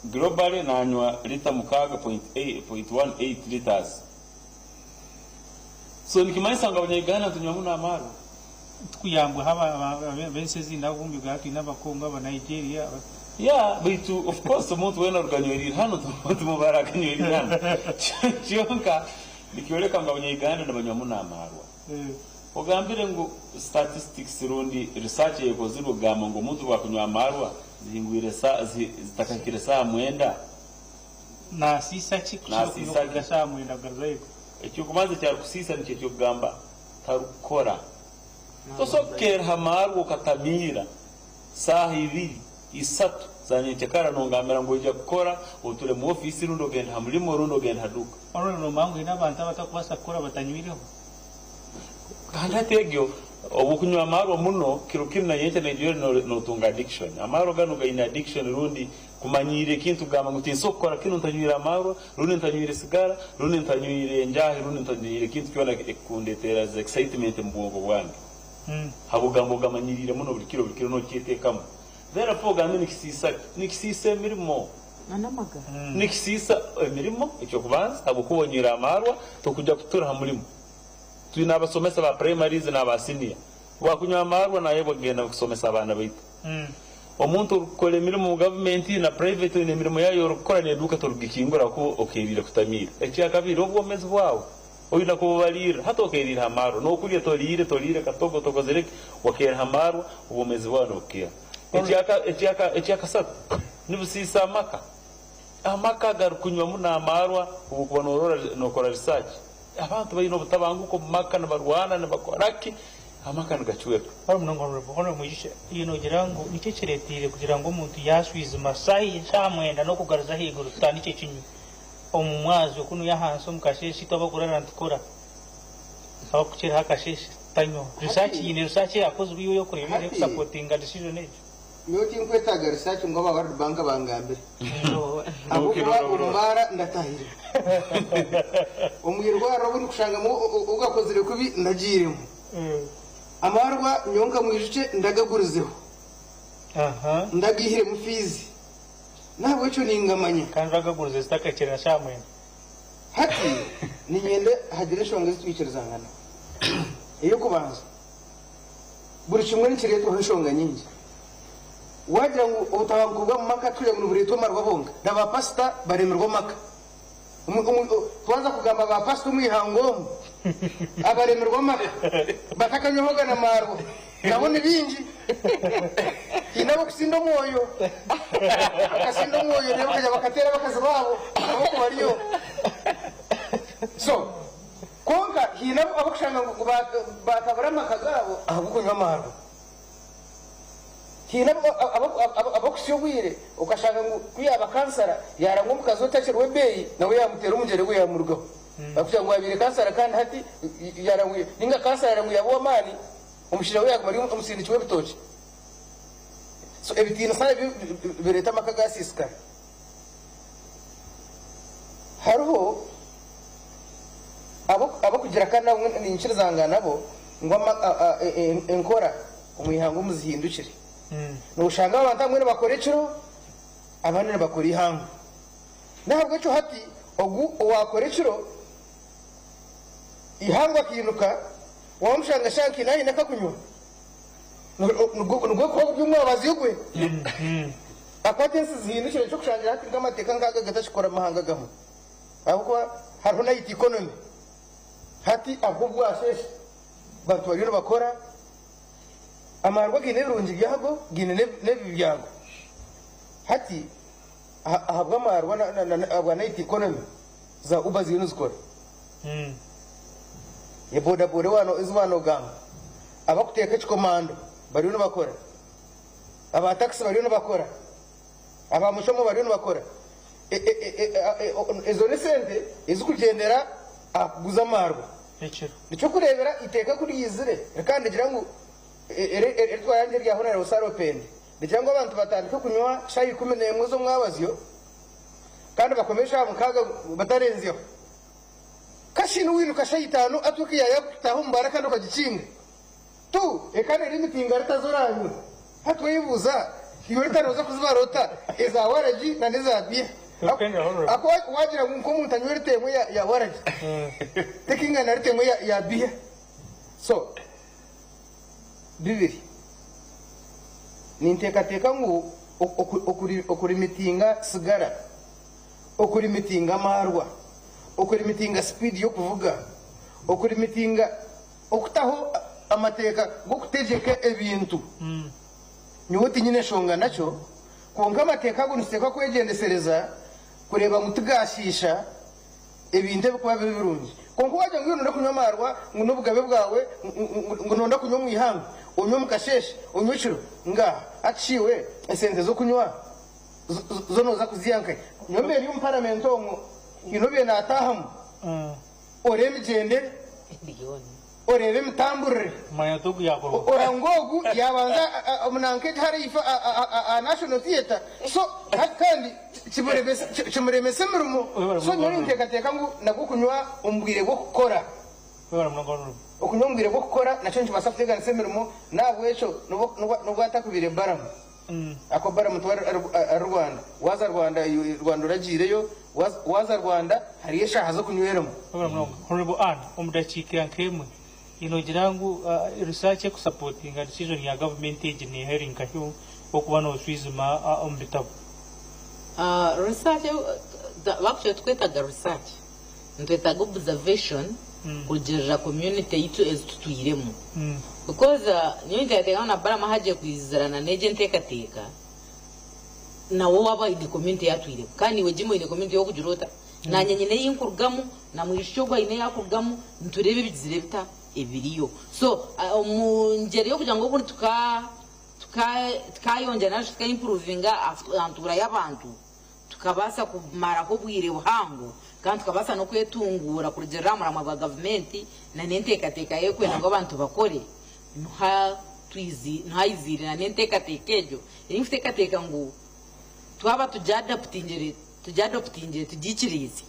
globally nanywa lita mukaga 0.18 liters so nikimanyisa ngo abanyayuganda tunywa muna amaru tukuyambwe haba bensezi nabumbi gati n'abakongo aba Nigeria but of course umuntu wena ruganywerira hano tumuntu mubarakanywerira hano cyonka nikioleka ngo abanyayuganda n'abanywa muna amaru ogambire ngo statistics rundi research yekoze rugama ngo umuntu bakunywa amarwa zihingwire zitakakire saa mwenda na sisa chikushaka saa mwenda gazaiko ekyo kumaze cyari kusisa nicyo cyo kugamba tarukora so kera hamarwa katamira saa 2 3 zanyetekara nongamera ngo ijya gukora uture mu office rundo genda hamurimo rundo genda haduka no mangu inabantu abatakubasa gukora batanywireho kandategyo obukunywa amaro muno kirukina yete Nigeria no tunga addiction amaro ganuga in addiction rundi kumanyire kintu gama nguti sokora kino ntanyira amaro rundi ntanyire sigara rundi ntanyire njahi rundi ntanyire kintu cyona kundetera excitement mbongo bwange habugambo gamanyirire muno buri kiro no kietekamo therefore gamwe nikisisa mirimo anamaga nikisisa mirimo icyo kubanza abukubonyira amarwa tokujya kutura hamurimo twina abasomesa ba primaries na ba senior wakunywa amarwa na yebo genda kusomesa abana baitu omuntu kole mirimo mu government na private ne mirimo yayo rukora ne duka torugikingura ko okirira kutamira ekya kabiri obwomezi bwawo oyina kubalira hato okirira amaro no kuriye tolire katogo tokozere wakera amaro obwomezi bwawo okia ekya kasatu nibusisa amaka garukunywa muna amarwa ubukubona no kora research abantu bayino butabanguko maka na barwana na bakoraki amaka ngacweka munongorero bono muyishe yino girango nicyekeretire kugira ngo umuntu yaswize masayi cyamwenda no kugaruza higuru tani cyo kinyu omumwazo kuno yahanso mukasheshi tabagurana ntikora aho kuchira hakasheshi tanyo research yakoze biyo yo kureba yo supportinga decision ejo Nyoti nkwetaga research ngo aba World Bank bangambere abukwa umbara ndatahire umwirwa robuni kushanga mu ugakozere kubi ndagiremo amarwa nyonka mwijice ndagagurizeho ndagihire mu fizi nabo cyo ningamanya kandi bagagurize zitakakira shamwe hati ninyende hagire shonga zitwikirizangana iyo kubanza buri kimwe n'ikireto hashonga nyingi wagira ngo utabanguga mu maka tuje mu bureto marwa bonga ndaba pasta baremerwa maka tuanza kugamba ba pasta umwihango abaremerwa maka batakanyohoga na marwa nabone bingi inabo kusindo moyo akasindo moyo rero kajya bakatera bakazi babo abo kubariyo so konka hinabo abakushanga ngo batabara makagabo abukunywa marwa hina abakusiyogwire ukashaka ngo kuyaba kansara yarango mukazotakirwe beyi nawe yamutera umugere we yamurgaho bakugira ngo yabire kansara kandi hati yarango ninga kansara yarango yabo mani umushira we yakumari umusindikiwe bitoki so ebitina sana bireta makagasiska hariho abo kugira kana n'inshira zanga nabo ngo enkora umuyihango muzihindukire n'ushanga abantu amwe bakora iciro abandi bakora ihango ntabwo cyo hati ogu wakora iciro ihango akinuka wamushanga shanki nayi nakakunywa nubwo ko by'umwabazi yugwe akwatensi zihindukire cyo kushangira hati ngamateka ngaga gatashikora amahanga gaho ahubwo hariho na economy hati ahubwo asheshe bantu bari bakora amarwa gine rungi byago gine nebi byago hati ahabwa amarwa abwa na economy za uba zinuzikora ye boda wano izwano ganga abakuteka chikomando bari bakora aba taxi bari bakora aba mushomo bari bakora ezo nesente izukugendera akuguza amarwa nicyo kurebera iteka kuri yizire kandi ngira ngo twayanje ryahona rosaro pende ngira ngo abantu batandika kunywa shayi 11 zo mwabaziyo kandi bakomesha mukaga batarenzeho kashinu winu kashayitano atukiya yakutaho mbaraka ndo kagicinga tu ekane limitinga ritazoranyu hatweyibuza iyo ritaroza kuzibarota eza waraji na neza bia ako wagira ngo umuntu anywe temwe ya waraji tekinga na temwe ya bia so bibiri ninteka ngo okuri mitinga sigara okuri mitinga marwa okuri mitinga speed yo kuvuga okuri mitinga okutaho amateka go kutegeka ebintu nyuti nyine shonga nacho konga amateka go nuseka kwegendesereza kureba mutigashisha ebintu bikuba birungi konko waje ngo nunda kunywa marwa ngo nubugabe bwawe ngo nunda kunywa mwihanga unywa mukasheshe unyuciro nga aciwe esenze zo kunywa zo noza kuziyanka nyombe yo parlamento ngo inobe natahamu oremi jende orebe mtambure mayatugu yako orangogu yabanza munanke harifa a national theater so kandi chimuremese murumo so nyori ntekateka ngo nagukunywa umbwire go gukora okunywa umbwire go gukora naco nchibasafutega nsemurumo nabwecho nubwo atakubire baramu ako baramu twari Rwanda waza Rwanda uragireyo waza Rwanda hariye shaha zo kunyweramo honorable an umudakike yankemwe inogira ngo research ku supporting decision ya government ni hearing kahyo okuba no swizuma ombitabo research bakyo twetaga research ntwetaga observation kugira community yitu ezituyiremo because nyo ndateka na bara mahaje kwizarana neje ntekateka nawo waba indi community yatwire kandi wejimo ine community yo kujurota nanyenyene yinkurugamu na mwishogwa ine yakurugamu nturebe bizire bita ebiriyo so mungeri yo kugira ngo ubundi tukayonja naje tukayimprovinga antura y'abantu tukabasa kumara ko bwire buhango kandi tukabasa no kwetungura kurigera mu rwa government na nentekateka yekwe ngo abantu bakore ntayizire na nentekatekejo infitekateka ngo twaba tujadaptingere tugikirize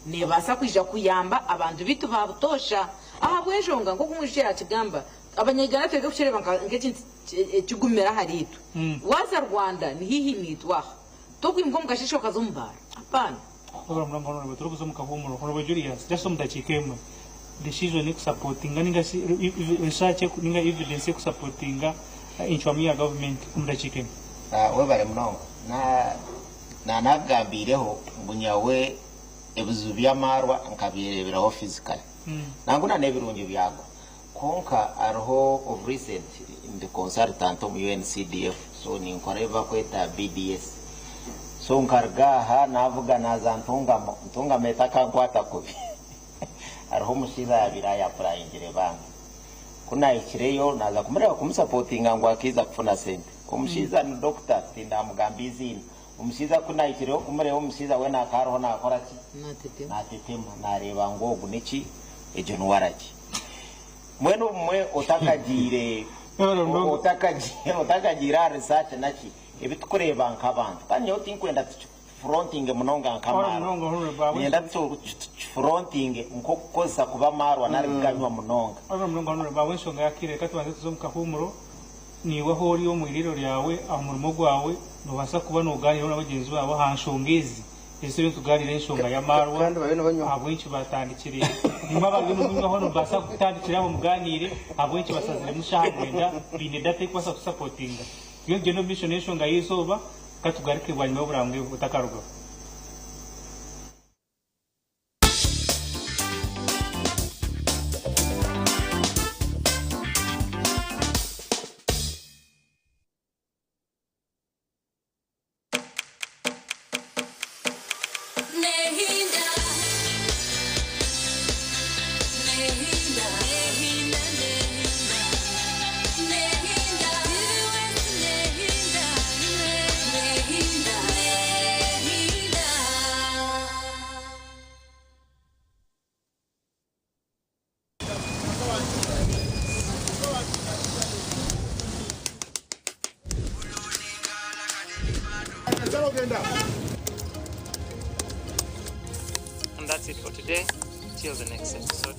nebasa kwija kuyamba abantu bitu babutosha aha bwejonga ngo kumwishira kigamba abanyegana twege kushire banka ngekintu kigumera haritu waza Rwanda ni hihi nitwa tokwimbwa mukashisho kazumbara apana honorable turubuzo mukahumuro honorable Julius just mudakikemwe decision ni supporting ninga research ninga evidence ku supporting inchwamia government mudakikemwe we bare mnongo na nagambireho bunyawe ebuzu byamarwa nkabireberaho physical nanguna nebirungi byago konka arho of recent in the consultant of UNCDF so ni nkoreva kweta BDS so nkargaha navuga naza ntunga metaka kwata kubi arho mushiza yabiraya applyingire banki kuna ikireyo naza kumureba kumusupportinga ngo akiza kufuna sente umushiza ni doctor tindamugambizi umushiza kuna ikireyo kumureba umushiza we nakaroho nakora ki natetema nareba ngo guniki ejo nwaraki mweno mwe otakagire otakagira research naki ebitukureba nkabantu kandi yo tinkwenda fronting munonga nkamara yenda fronting nkokoza kuba marwa nari bwanywa munonga munonga hano bawe shonga yakire katwanze tuzomuka humuro niwe hori yo mwiriro ryawe amurimo gwawe nubasa kuba nuganira n'abagenzi babo hanshongezi ese rero tuganire inshonga ya marwa abo inchi batandikiriye nyuma bagwe n'umwe hano basa gutandikira abo muganire abo inchi basazire mushagwenda bine date kwasa supportinga iyo geno mission inshonga yizoba katugarike bwanyuma burambwe butakaruga And that's it for today. Till the next episode.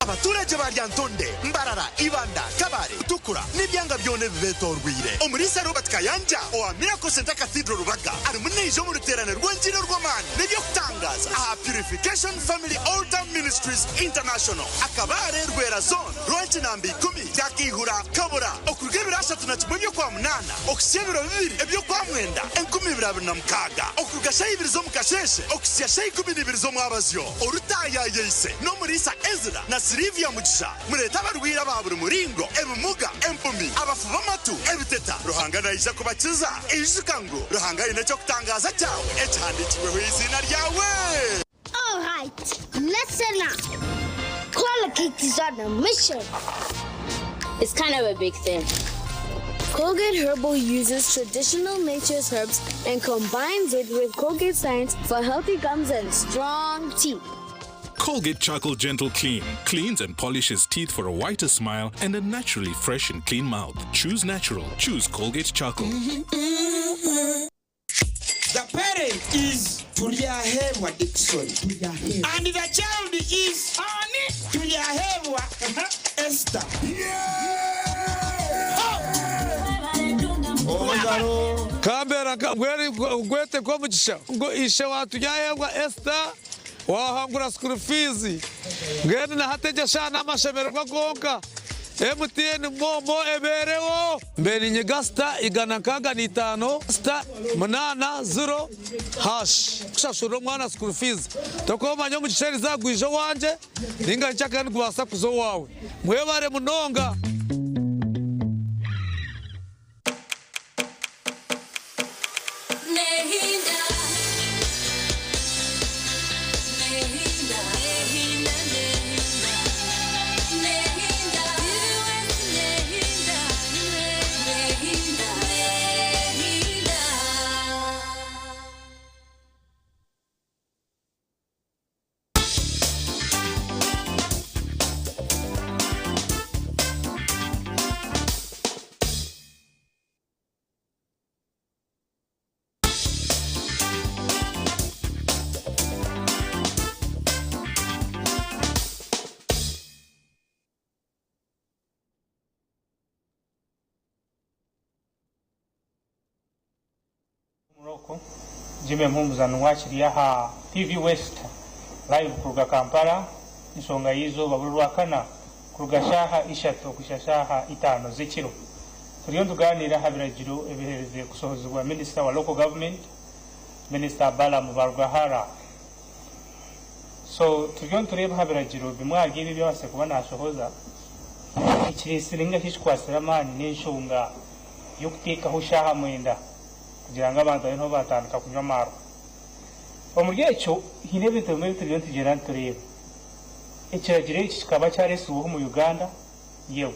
abaturage baryantonde mbarara ibanda kabare tukura nibyanga byone bibetorwire omurisa Robert Kayanja o Miracle Center Cathedral Rubaga ari munije mu ruterane rw'ngiro rw'amani nibyo kutangaza aha Purification Family Altar Ministries International akabare rwera zone rwanchi nambi 10 yakihura kabura okurge birashatu na kimwe kwa munana okusebiro bibiri ebyo kwa mwenda 1026 okugasha ibiri zo mukasheshe okusya 12 zo mwabazyo orutaya yeyise no murisa Ezra na Silvia Mugisha mureta barwira baburi muringo ebimuga empumi abafu bamatu ebiteta ruhangana ija kubakiza ijukango ruhangana necyo kutangaza cyawe ecyandikirwe izina ryawe. All right, listen up. Colgate is on a mission. It's kind of a big thing. Colgate Herbal uses traditional nature's herbs and combines it with Colgate Science for healthy gums and strong teeth. Colgate Charcoal Gentle Clean cleans and polishes teeth for a whiter smile and a naturally fresh and clean mouth. Choose natural. Choose Colgate Charcoal. The parent is Tuliahewa Dixon. And the child is Tuliahewa Esther. Kambera gwete kwa mugisha ngo ishe watuyahewa Esther wahangura school fees ngene na hateje shana amashemero bagonka MTN momo eberewo mbeni nyegasta igana kaga ni 5 star 80 hash kushashuro mwana school fees toko manyo mucisheri zagwijo wanje ninga nchaka ngwasa kuzo wawe mwebare munonga. Jimmy Mhumuza nwachiriya ha TV West live kuruga Kampala insonga yizo babulwa kana kuruga shaha ishatu kushashaha 5 zikiro turiyo tuganira habiragiro ebihereze kusohozwa Minister wa Local Government, Minister Balaam Bargahara. So turiyo tureba habiragiro bimwagiye byose kuba nashohoza ikirisiringa kishkwasira mani n'inshunga yo kutekaho shaha mwenda kugira ngo abantu bano batandika kunywa maro omuryecho hinebe tumwe turiyo tugera tureba ikiragire iki kikaba cyaresuho mu Uganda yewe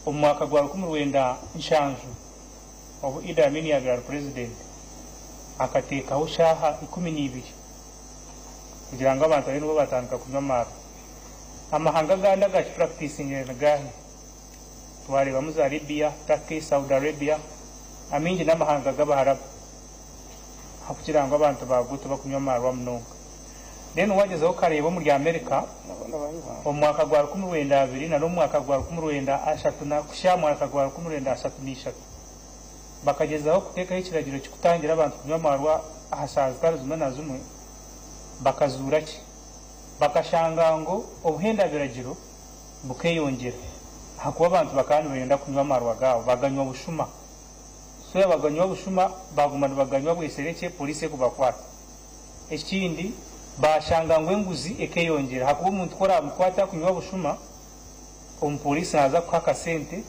umwaka gwa 19 nshanju obu Idi Amin ya president akatekaho shaha 12 kugira ngo abantu bano batandika kunywa maro amahanga ganda gachi practicing gahe twareba muza Libya, Turkey, Saudi Arabia amingi n'amahanga g'abaharabu hakugira ngo abantu bagutu bakunywa marwa mnonga then wagezeho kareba muri Amerika omwaka gwa 19 na n'omwaka gwa 19 na kusha mwaka gwa 19 bakagezaho kuteka ikiragiro kikutangira abantu kunywa marwa ahasaza taruzuma na zumwe bakazura ki bakashanga ngo obuhenda biragiro bukeyongera hakuba abantu bakandi bayenda kunywa marwa gawo baganywa bushuma so baganywa bushuma bagumana baganywa bwesereke police kubakwata ekindi bashanga ngo enguzi ekeyongera hakuba umuntu kora mukwata kunywa bushuma umupolice naza kwaka sente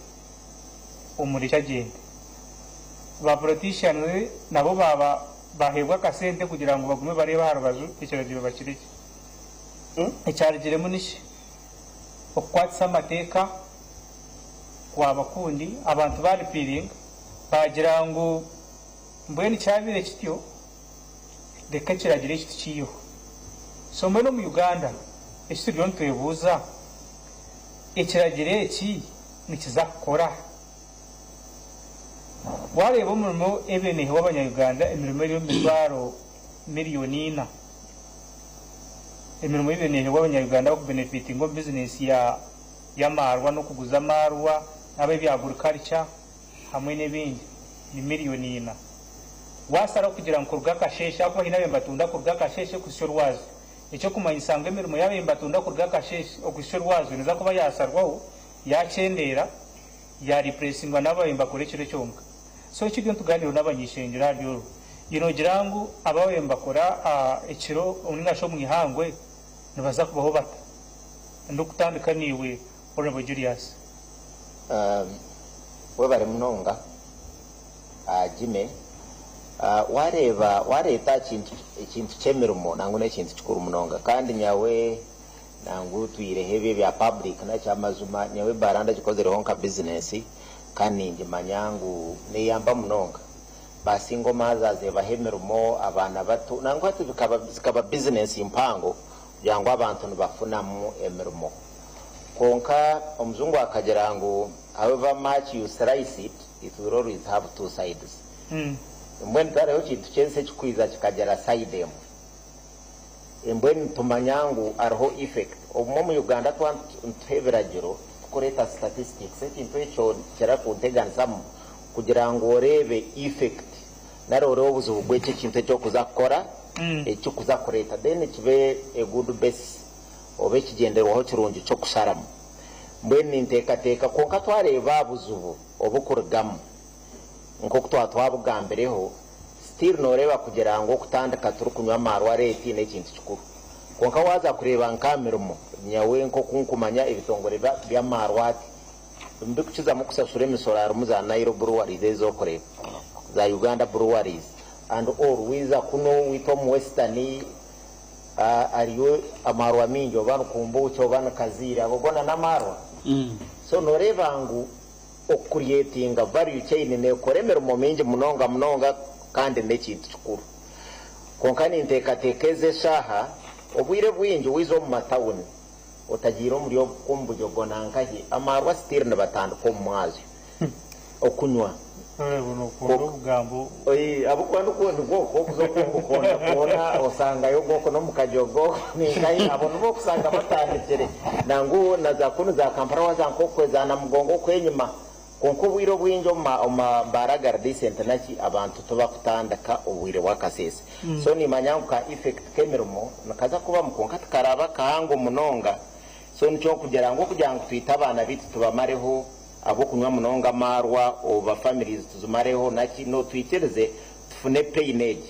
umurisha gende ba politician nabo baba bahebwa kasente kugira ngo bagume bareba harubazu ikiragiro bakireke icyarigire munishi okwatsa amateka kwa bakundi abantu bari piringa bagira ngo mbweni cyabire kityo deka kiragire kiti kiyo so mbeno mu Uganda ekiryo ntwebuza ekiragire eki nikizakora wareba umurimo ebene w'abanya-Uganda emirimo iri mitwaro miliyoni 4 emirimo y'ibene w'abanya-Uganda wo kubenefiting ngo business ya marwa no kuguza marwa abe bya agriculture hamwe n'ibindi ni miliyoni 4 wasara kugira ngo kurga kasheshe ako hinabe mbatunda kurga kasheshe kushorwazo icyo kumanyisanga emirimo yabe mbatunda kurga kasheshe okushorwazo neza kuba yasarwaho yakendera ya repressingwa n'abahemba kure kire cyonka so ikibyo tuganiro n'abanyishengira ryo gira ngo abahemba kora ekiro uningasho mu ihangwe nibaza kubaho bata ndukutandika niwe Honorable Julius we bari munonga Jime wareta ikintu cyemirimo nangu n'ekintu kikuru munonga kandi nyawe nangu twirehebe bya public na cyamazuma nyawe baranda gikozereho nka business kandi ngimanyangu niyamba munonga basi ngoma zaze bahemerumo abana bato nangu ati bikaba business impango byangwa abantu nibafuna emirimo konka omuzungu akagera ngo however much you slice it, it will always have two sides. Mbweni tareho kintu cyense kikwiza kikagera side emu mbweni tumanyangu ariho effect omu mu Uganda twebiragiro tukoreta statistics ekintu ekyo kira kuntegansamu kugira ngo orebe effect naroro obuzubu bw'ekyo kintu ekyo kuzakora ekyo kuzakoreta then kibe a good base obe kigenderwaho kirungi cyo kusaramu mbweni ntekateka konka twareba buzubu obukurugamu nko twatwabugambireho still noreba kugira ngo kutandika turi kunywa marwa reti n'ekintu kikuru konka waza kureba nkamirimo nyawe nko kunkumanya ibitongore bya marwati mbikukiza mu kusasura emisoro muza Nairobi breweries zo koreba za Uganda breweries and all wiza kuno witom western ariyo amarwa mingi obanu kumbucho obanu kazira abogona namarwa so noreba ngo okuriyetinga value chain ne koremera momenje munonga kandi n'ekintu kikuru konkani ntekatekeze shaha obwire bwingi wizo mu matawuni otagira muri kumbujo gonankahi amarwa still ne batandiko mu mwazi okunywa ugambo abukwanda ukundi bwoko kuzokumbukona osanga yo bwoko no mukajogo ninkayi abona bwo kusanga batandikire nangu naza kunu za Kampala wazanko kwezana mugongo kwenyuma konko bwiro bwinjo ma baragar decent naki abantu tuba kutandaka obwire wakasese so ni manyanka effect kemermo nakaza kuba mukonka tukaraba kahango munonga so nico kugira ngo twita abana bitu tubamareho abo kunywa munonga marwa oba families tuzumareho naki no twitereze tufune painage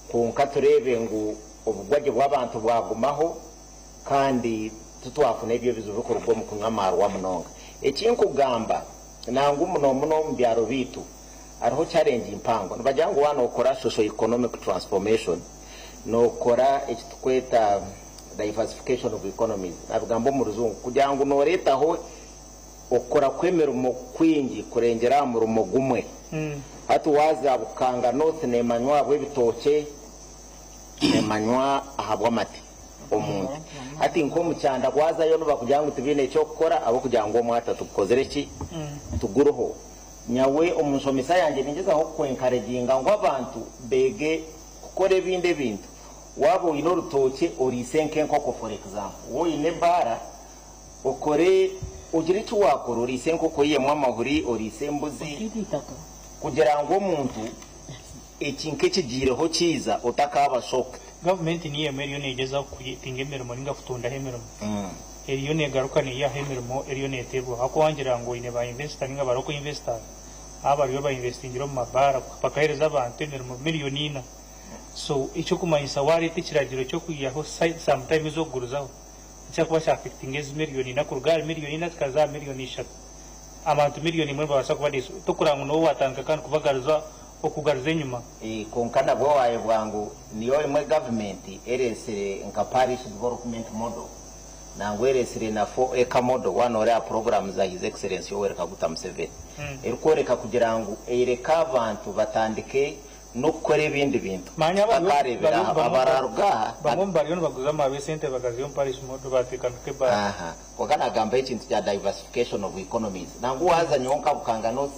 kunka turebe ngo ubugwaje bw'abantu bwagumaho kandi tutwafune ibyo bizubikorwa mu kunywa marwa munonga ekinkugamba nangu muno mu byaro bitu ariho challenge impango nibajya ngo wano ukora socio economic transformation no kora ekitukweta diversification of economies abigambo mu ruzungu kugira ngo noretaho okora kwemera mu kwingi kurengera mu rumo gumwe hatu waza bukanga north ne manywa bw'ibitoke ne manywa ahabwa mati omuntu ati nko mu cyanda kwaza yo nuba kugira ngo tubine cyo gukora abo kugira ngo mwata tukozere ki tuguruho nyawe omusomesa yanje ningeza ho kwenkareginga ngo abantu bege kukore binde bintu wabo ino rutoke orisenke nkoko for example wo ine bara okore ugire cyo wakora orisenke ko yemwa amahuri orisembuzi kugira ngo umuntu ekinke kigireho kiza utakaba shocked government niye meriyo negeza kuyitingemera muringa futunda hemero eriyo negaruka ne ya hemero eriyo netebo hako wangira ngo ine ba investor nga baroko investor abariyo ba investingiro mu mabara pakahereza abantu emero miliyoni ina so icyo kumanyisa warete kiragiro cyo kuyaho sometimes zo guruzaho cyakuba affecting ez miliyoni na kurugari miliyoni na kaza miliyoni 3 abantu miliyoni mwe babasha kubadiso tukuranga no watanga kandi kubagaruza okugaruza nyuma konkana bwo waye bwangu niyo imwe government eresere nka parish development model nango eresere na 4 model wanore program za his excellency Yoweri Kaguta Museveni erikoreka kugira ngo ereka abantu batandike no kore ibindi bintu bakarebera abararuga bamwe no baguza ama sente bagaziyo parish model batekanike ba kokana gamba ikintu cya diversification of economies nango waza nyonka bukanga no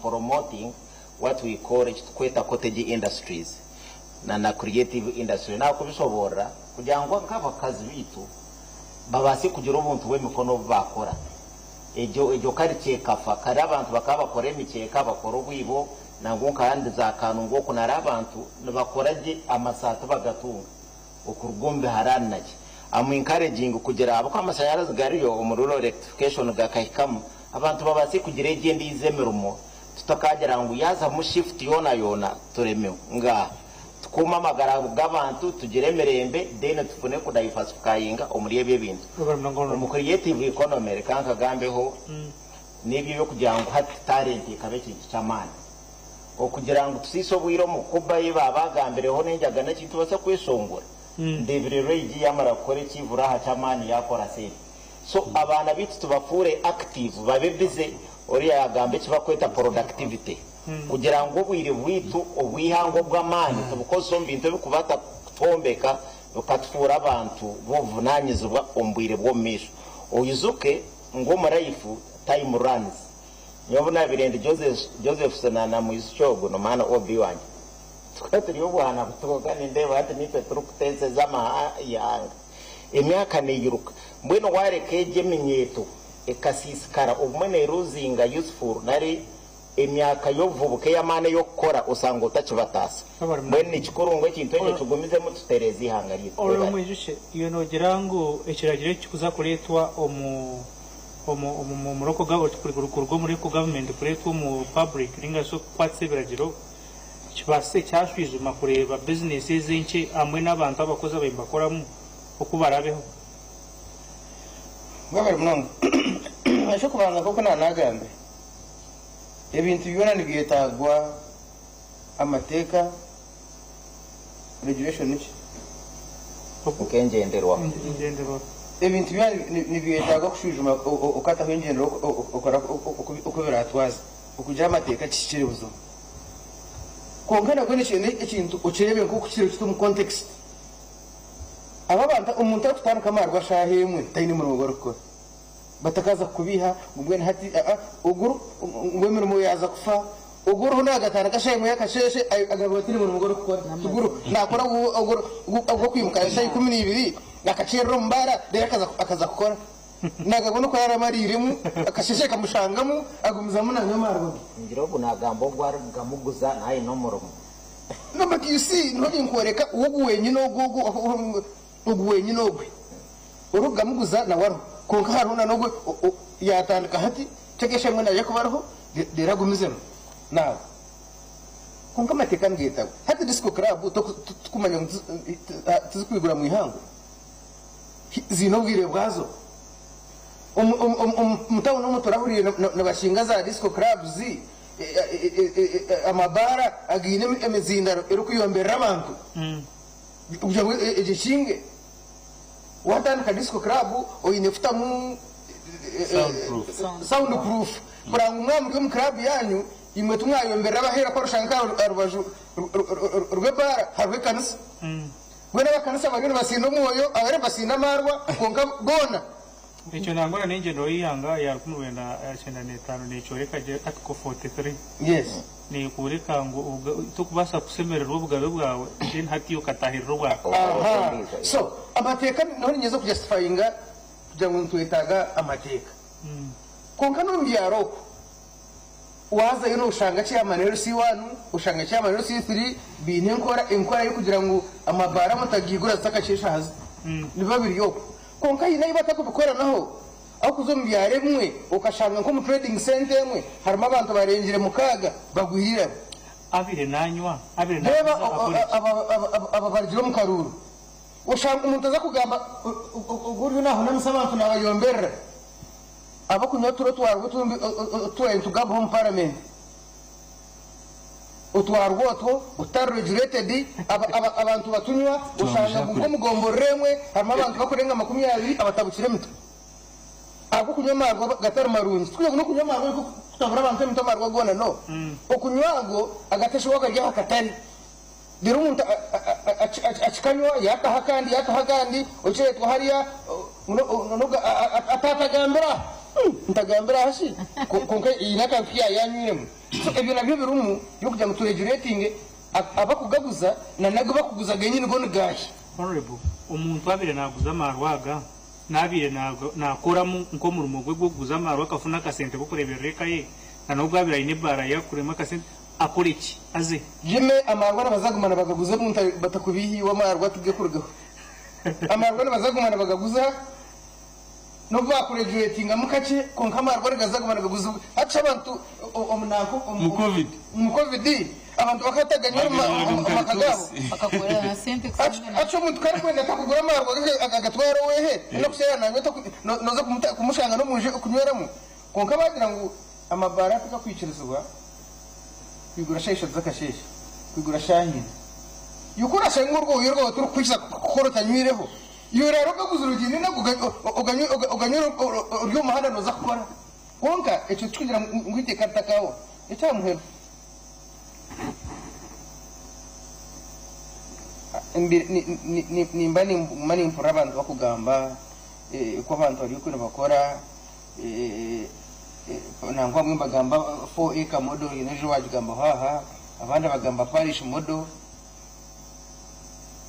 promoting what we call kweta cottage industries na creative industry na kubisobora kugira ngo nk'abakazi bitu babase kugira ubuntu w'emikono bakora ejo kari cyekafa kari abantu bakabakora emikeka bakora ubwibo nango kandi za kanungo kunara abantu bakoraje amasata bagatunga ukurugombe haranaje amu encouraging kugira abo kwamasanyarazi gariyo umururo rectification gakahikamu abantu babase kugira egende izemerumo tutakagira ngo yaza mu shift yona turemewe nga tukuma magara gabantu tugiremerembe dene tufune ku diversifyinga omuri ebye bintu mu creative economy kanka gambeho nebyo byo kugira ngo hati talent ikabe kintu cyamani okugira ngo tusisobwiro mu kuba yiba bagambireho nenjaga na kintu basa kwesongora ndebire reji yamara kore kivura ha cyamani yakora se so abana bitu tubafure active babe busy oriya yagambe kibakweta productivity kugira ngo bwire bwitu obwihango bw'amani tubukoso mbintu bikubata kutombeka ukatfura abantu bovunanyizwa ombwire bwo misho oyizuke ngo marayifu time runs nyobona birende Joseph Senana muishogo no mana obi wanje tukatiri obwana kutoka ndeba ati ni Petro kutense zama yanga emyaka niyiruka mbwino warekeje minyeto ekasisikara umene ruzinga useful nari emyaka yovubuke yamane yokora usanga utakibatasa mbwene kikurungwe kintu enye tugumize mu tuterezi hangariye oro mwijushe iyo nogira ngo ekiragire kikuza kuretwa mu roko government kurwo muri ko government kuretwa mu public ringa so kwatse biragiro kibase cyashwijuma kureba businesses zinchi amwe n'abantu abakoze abakoramo okubarabeho ngabari munonga asho kubanga koko nanagambe ebintu byona nibiyetagwa amateka regulation niki ukengenderwa ebintu byona nibiyetagwa kushujuma okata hengendero okora okubiratwaza okuja amateka kikire buzo konkana kwene ikintu ukirebe nko kukire kito mu context ababanta umuntu akutandika amarwa shahemwe tayini mu rugo rukora batakaza kubiha ngubwene hati uguru ngwemere mu yaza kufa uguru nagatana kashayemwe yakasheshe agabotiri mu rugo rukora uguru nakora uguru kwimuka shayi 12 nakacero mbara de akaza gukora nagabona ko yaramaririmu akasheshe kamushangamu agumuzamo nanyamarwa ngiro bunagambo bwari gamuguza nayi nomoromo no but you see no nkoreka uguwenye no gugu uguwenye no gwe urugamuguza na waro konka haruna no yatandika hati chekesha mwana yako baraho dera gumizemo nawe kunga amateka ngita hati disco club tukumanya tuzikwigura mu ihangu zino bwire bwazo mutawo no mutorahuriye nabashinga za disco clubs amabara agine emezindaro erukuyombera abantu ujya egishinge watandika disco club oyinefuta mu soundproof kuranga umwami mu club yanyu imwe tumwayombera abahera ko rushanka arubaju rwebara harwe kanisa gwena bakanisa bari basinda moyo abare basinda marwa konka gona icyo nangora ninge ndo yihanga yakumubenda cyenda netano nicoreka je atko 43 yes ni kureka ngo tukubasa kusemerera ubugabe bwawe then hati ukatahira rwa so amateka none nyezo kujustifyinga kugira ngo twitaga amateka konka no mbyaro waza yino ushanga cyamana rero C1 ushanga cyamana rero C3 bine nkora yo kugira ngo amabara mutagigura zakashesha hazi ni babiri yo konka yina ibata kubikora naho aho kuzombyare mwe ukashanga nko mu trading center mwe harimo abantu barengire mu kaga bagwirira abire nanywa aba barjiro mu karuru ushanga umuntu aza kugamba uguri naho namusabantu nabayombera aba kunywa turotwara tugamba mu parliament utwarwoto utarregulated abantu batunywa ushanga ngo mugomboremwe harimo abantu bakurenga 20 abatabukire mito abo kunywa margo gatari marunzi twiye no kunywa margo kutabura abantu mito margo gona no okunywago agatesho wakajya hakatari biro umuntu achikanywa yakahakandi uchetwa hariya atatagambira ntagambira hasi konka inaka pia yanyiremo ebyo nabyo birumu yo kujya mu regulating abakugaguza na nago bakuguza genyine gone gashi honorable umuntu abire naguza marwaga nabire nakora nko mu rumo gwe guguza marwa kafuna kasente ko kurebereka ye na no gwabira ine bara yakurema kasente akoriki aze jime amarwa bazagumana bagaguza mu batakubihi wa marwa tujye kurgaho amarwa bazagumana bagaguza no bakuregulatinga mukace konka marwa gazagumana bagaguza acha abantu omunako mu covid abantu bakataganya makagabo akakora na sente acho muntu kare kwenda takugura marwa agatwara wehe no kushera nanyo noza kumushanga no muje kunyweramo konka bagira ngo amabara tukakwikirizwa kwigura shesho zakashesha kwigura shahina yukura shengurwo yirwo turi kwisa korota nywireho yura roka kuzurugine na uganyo ryo mahanda noza kukora konka echo tukigira ngwite kartakawo echa muhero ni mani mpura abantu bakugamba ko abantu bari kwira bakora nangwa mwe bagamba 4 model yenejo wajigamba haha abandi bagamba parish model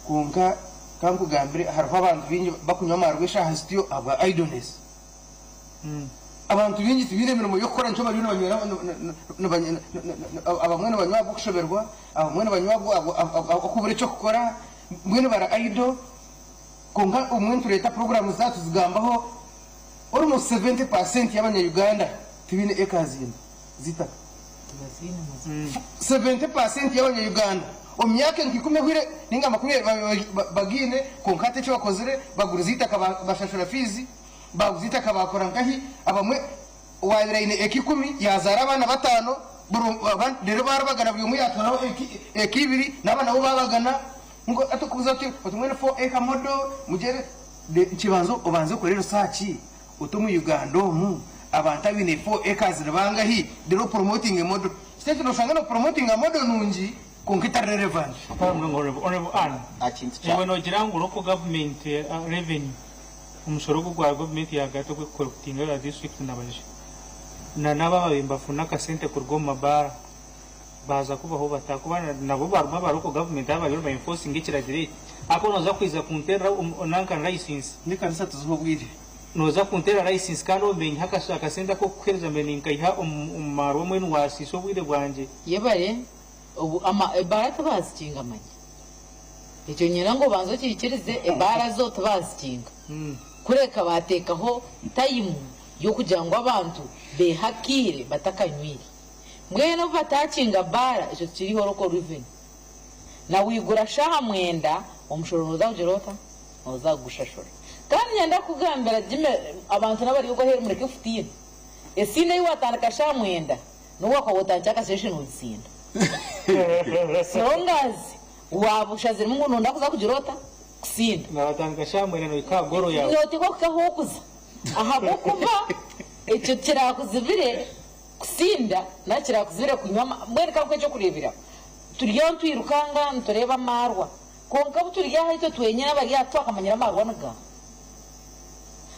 kunga kankugambire harho abantu binyi bakunywa marwisha hasitiyo aba idleness abantu binyi tibiremera mu yokora nco bari n'abanyera abamwe n'abanywa bukushoberwa abamwe n'abanywa akubure cyo gukora mwene bara idle kunga umwe tureta program zatu zigambaho almost 70% y'abanyayuganda tibine ekazina zita 70% y'abanyayuganda omyaka nkikume hwire ninga makumye bagine konkate cyo bakozere baguruzita kabashashura fizi baguzita kabakora ngahi abamwe wayiraine ekikumi yazara abana batano rero barabagana byo mu yatwaraho ekibiri n'abana bo babagana ngo atukuza ati utumwe 4 acre model mugere kibanzo ubanze ko rero sachi utumu Uganda mu abantu abine 4 acres bangahi rero promoting a model state no shanga no promoting a model nungi konkita relevant honorable an iwe no jirango loko government revenue umusoro gwa government ya gato ko collecting ya district nabaje na naba bafuna ka sente kurgoma bara baza kubaho batakubana nabo baruma baroko government abayo ba enforcing ikiragire ako noza kwiza kuntera onanka license ni kanisa tuzubwire noza kuntera license kandi omenye hakashaka sente ko kwereza meninka iha umaro mwenu wasiso bwide bwanje yebare ubu ebara tabazikinga manye icyo nyina ngo banzo kikirize ebara zo tabazikinga kureka batekaho time yo kugira ngo abantu behakire batakanywire mwene batakinga bara icyo kiriho roko revenue na wigura shaha mwenda umushoro uzagerota uzagushashora kandi nyenda kugambira jime abantu nabari yuko heri mureke futine esine yiwatandika shaha mwenda nuko akawotanja session utsinda songazi wabushaze mungu nunda kuza kugerota kusinda nabatandika shaha mwenda no ikagoro yawe yote ko kahokuza aha bokuva icyo kirakuzibire kusinda na kirakuzibire kunywa mwereka ko cyo kurebira turiyo twirukanga ntureba marwa konka buturiya hito twenyera bari atwakamanyira marwa naga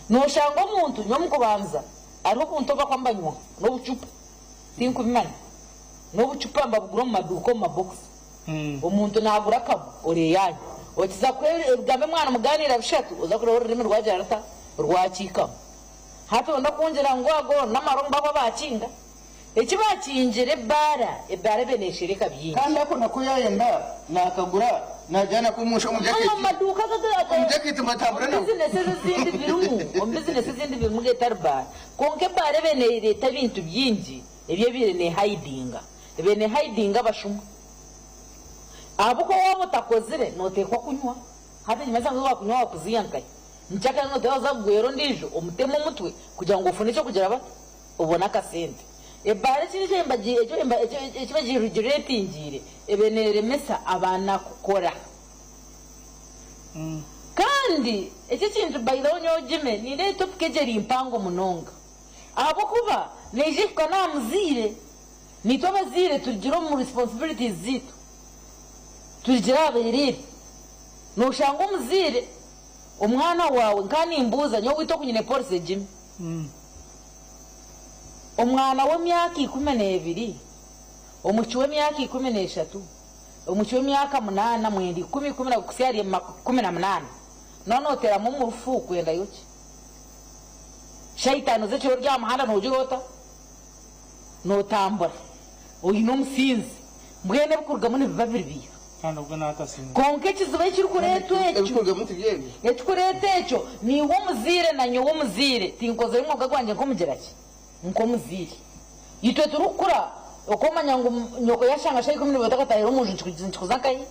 no shanga umuntu nywa mukubanza ari kuntoba kwambanywa no bucupa tinku bimana no bucupa mbabugura mu maduko mu mabox umuntu nagura kabo ore yanyu okiza kwere gambe mwana muganira bishatu uza kurora ururimi rwajarata rwakika hato ndakunjira ngwago namaromba babakinga ekibakingire bara ebara beneshireka byinshi kandi ako nakuyayenda nakagura najana kumusha mu jacket amaduka jacket matambura no business zindi birumu business zindi bimuge tarba konke bare benere tabintu byinji ebye bire ne hidinga ebene hidinga bashuma abuko wabo takozire notekwa kunywa hata nyamaza ngo kunywa kuziyankaye nchaka ngo tewaza gwero ndijo umutemo mutwe kugira ngo ufune cyo kugira ba ubona kasente ebare kije mbagiye cyo bagirugire pingire ebenere mesa abana kukora kandi icyo kintu bayiro nyojime ni le top kejeri impango munonga abo kuba neje kana muzire ni to bazire tugiro mu responsibilities zito tugira abirire no shango muzire umwana wawe nkani imbuza nyo wito kunyine police jim umwana w'emyaka 12 umuchi w'emyaka 13 umuchi w'emyaka 8 mwendi 10 kusyari 18 none otera mu murufu kwenda yoki shaitano zecho rya mahanda no jigota no tambara uyu no musinzi mwene bukurga muri babiri kandi ubwo natasinze konke kizuba kiri kuretwe ebikurga muti byege etikuretecho ni wo muzire na nyo wo muzire tinkoze rimwe gwanje ko mugeraki nko muzire yitwe turukura okomanya ngo nyoko yashanga shayi kumini batakatayira umuntu kuzakayi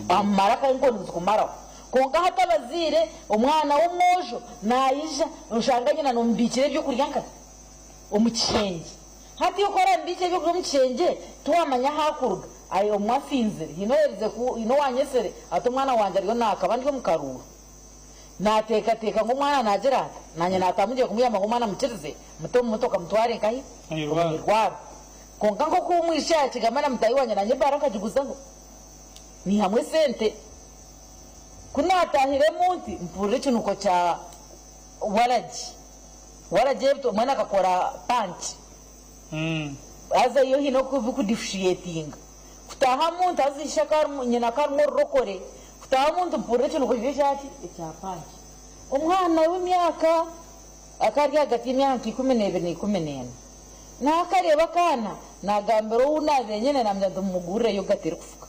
amara ka ngo nzikumara konka hata bazire umwana w'umwojo nayija ushanganye na nombikire byo kuryanka umucenge hati yokora mbike byo kurumcenge tuwamanya hakurga ayo mwafinze hinoyereze ku ino wanyesere ato mwana wanje ariyo nakabandi mukarura nateka ngo mwana nagerata nanye natamuje kumuyama ngo mwana mukirize muto kamutware kai irwaro konka ngo kumwisha kigamana mutayi wanye nanye baraka jiguzaho ni hamwe sente kunatahire munti mpure kinuko cha waraje bito mwana akakora punch aza iyo hino ku differentiating kutaha muntu azishaka nyina karmo rokore kutaha muntu mpure kinuko cyati cyapanje umwana w'imyaka akarya hagati y'imyaka 12 14 nakareba kana nagambero unaze nyene namya ndumugure yo gatera kufuka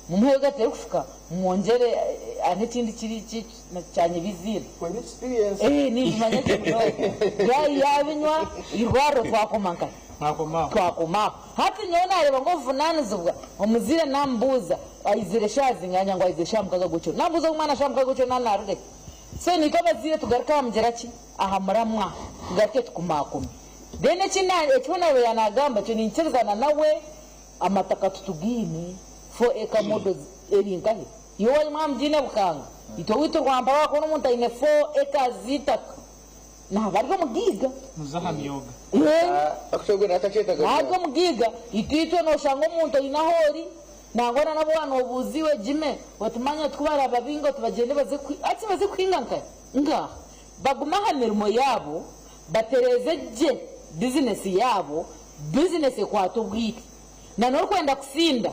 mumwe gatera kufuka mwongere anetindi kiri cyanye bizira kwa experience ni manya cyo yabinywa irwaro twakomanka twakoma hati nyona areba ngo vunanizubwa umuzire nambuza ayizire shazi nganya ngo ayizire shamukaga gucyo nambuza umwana shamukaga gucyo nanarure so ni kabazire tugarika mgeraki aha muramwa tugarike tukumakuma dene kinane ekibona we yanagamba cyo ninkirizana nawe amataka tutugini fo eka modo erinkahe yo wali mwamjine bukanga ito wito kwamba wako n'umuntu ine fo eka zitaka na bariko mugiga muzaha myoga akutogora ataketa ntabwo mugiga itito no shanga umuntu inahori nangona nabo bano buziwe jime watumanya twara babingo tubagende baze kwinganka nga baguma hamirimo yabo batereze je business yabo business kwato bwite na no kwenda kusinda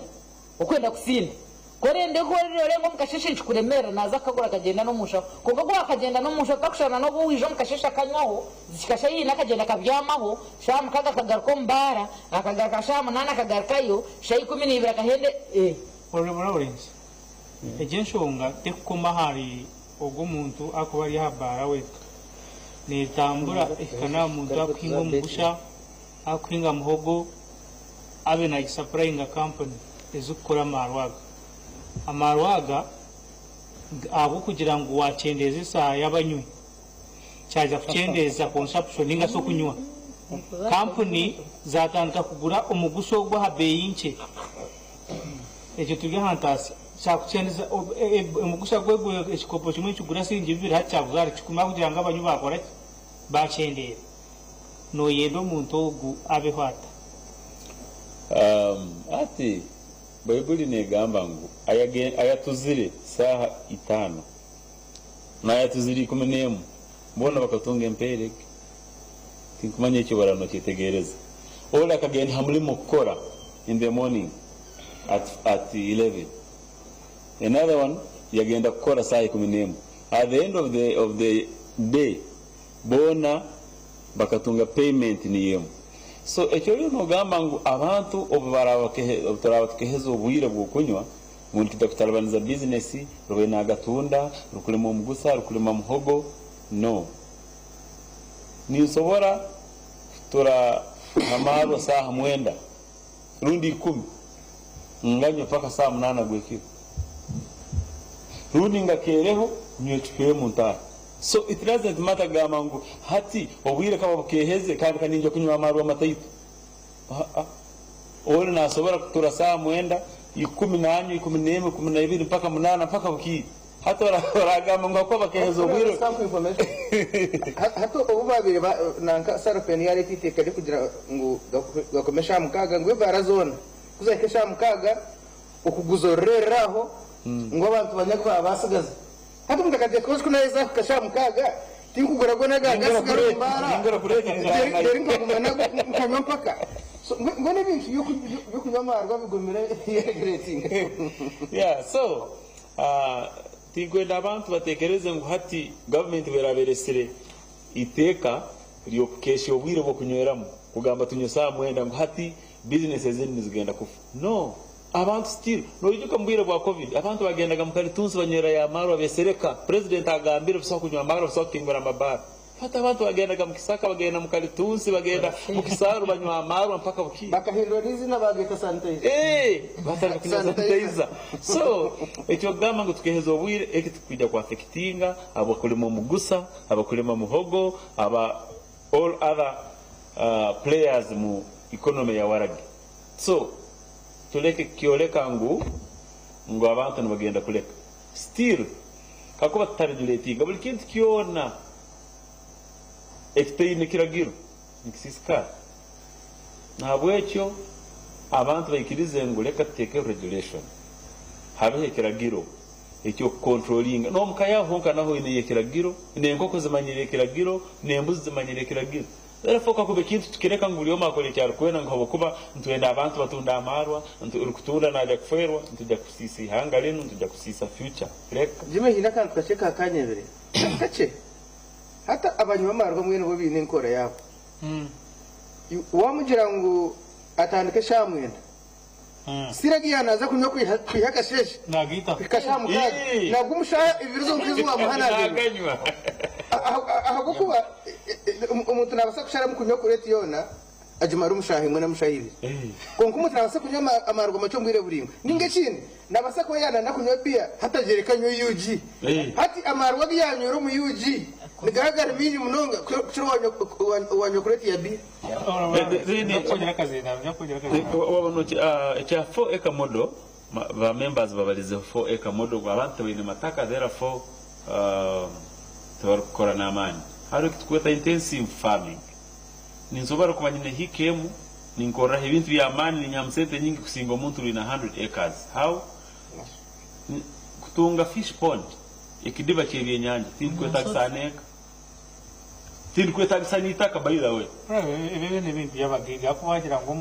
korende korere ngo mukasheshe nchikuremera naza kagura kagenda no musha konga gwa kagenda no musha takushana no buwijo mukashesha kanywaho zikasha yina kagenda kabyamaho shamu kaga kagarko mbara akagarka shamu nana kagarkayo shayi 12 kahende orenze ejenshonga tekoma hari ogo muntu akubari habara wetu nitambura ikana muntu akwinga mugusha akwinga muhogo abe na supplying company ezukora amarwaga abo kugira ngo wacendeze saa y'abanywi cyaje kucendeza consumption ninga so kunywa company zatandika kugura umugusho gwa habeyinche ejo tugihantasi cyakucendeza umugusha gwe ekikopo kimwe kigura singi bibiri hacyavuzari kikuma kugira ngo abanywi bakora bacendera no yendo muntu ogu abehwata ati Bible negamba ngo ayatuzire saha 5 na ayatuzire 11 mbona bakatunga empereke tinkumanye cyo barano kitegereza ola kagenda hamulimo kukora in the morning at 11 another one yagenda kukora saha 11 at the end of the day bona bakatunga payment ni yemo so ekyo no gamba ngo abantu obarabakehezo obwire bwo kunywa muntu kidakutalabaniza business rowe na gatunda rukulema mugusa rukulema muhogo no ni sobora tora amaro saha mwenda rundi 10 nganyo paka saa 8 gwekiko rundi ngakereho nyechwe munta so it doesn't matter gamangu hati obwire kaba bukeheze kandi kaninjo kunywa amaru amatayitu ole na sobora kutura saa mwenda 18 12 12 mpaka 8 mpaka buki hata ragamangu ko bakeheze obwire hata obubabire nanka sarfeni yari titeka kugira ngo gakomesha mukaga ngo barazona kuzakesha mukaga okuguzoreraho ngo abantu banyakwa basigaza hata mtakatifu kwa kuna iza kasha mukaga tinkugura gona gaga sigara mbara ngora kureka nderingo kumana mukanywa mpaka ngone bintu yo kunywa amarwa bigomera yereting yeah so tigwenda abantu batekereze ngo hati government beraberesere iteka ryo kesho obwire bwo kunyweramo kugamba tunyosa mwenda ngo hati businesses zigenda kufa no abantu still no yuko mbwire bwa covid abantu bagendaga mukaritunsi banyera ya maro abesereka president agambira busa kunywa maro busa kingura mabara hata abantu bagendaga mukisaka bagenda mukaritunsi bagenda mukisaru banywa maro mpaka buki bakahindurizi na bageta sanitizer batari kunywa sanitizer so ekyo gamba ngo tukehezo obwire ekitikuja kwa affectinga abakulema mugusa abakulema muhogo aba all other players mu economy ya waragi so tuleke kioleka ngo abantu nibagenda kuleka still kakuba tutareguletinga buli kintu kiona ekitayine kiragiro nikisiska nabwekyo abantu bayikirize ngo leka tuteke regulation habe kiragiro ekyo controlling no mukaya honka naho ine kiragiro ine nkoko zimanyire kiragiro nembuzi zimanyire kiragiro Therefore kube kintu tukireka ngo ulioma akole cyaro kwena ngo kuba ntwenda abantu batunda amarwa nturi naja kuferwa ntujya kusisi hanga leno ntujya kusisa future reka jime hina kan tukacheka kanyebere kache hata abanyu bamarwa mwene bo bine nkora yabo wamugira ngo atandike shamwenda siragi yanaza kunywa kwihaka sheshe nagita kashamu kazi nabwo umusha ibiruzo mkizuwa muhana nganywa aho kuba umuntu nabasa kushara mukunywa kureti yona ajimara umushahi mwe na mushahiri konko umuntu nabasa kunywa amarwa macho mbwire burimwe ninge chini nabasa ko yana nakunywa bia hata jerekanyo UG hati amarwa yanyura mu UG nigaragara minyi munonga kuchiro wanyo kureti ya bia wabona cha 4 acre model ba members babalize 4 acre model abantu bine mataka therefore tawakora na amani haro kitukweta intensive farming ninzobara kumanyine hikemu ninkora ibintu bya amani ni nyamsente nyingi kusinga umuntu rina 100 acres how kutunga fish pond ikidiba cyebye nyanja tinkweta kisaneka tinkweta kisanitaka by the way ibi bintu yabagiga ko wagira ngo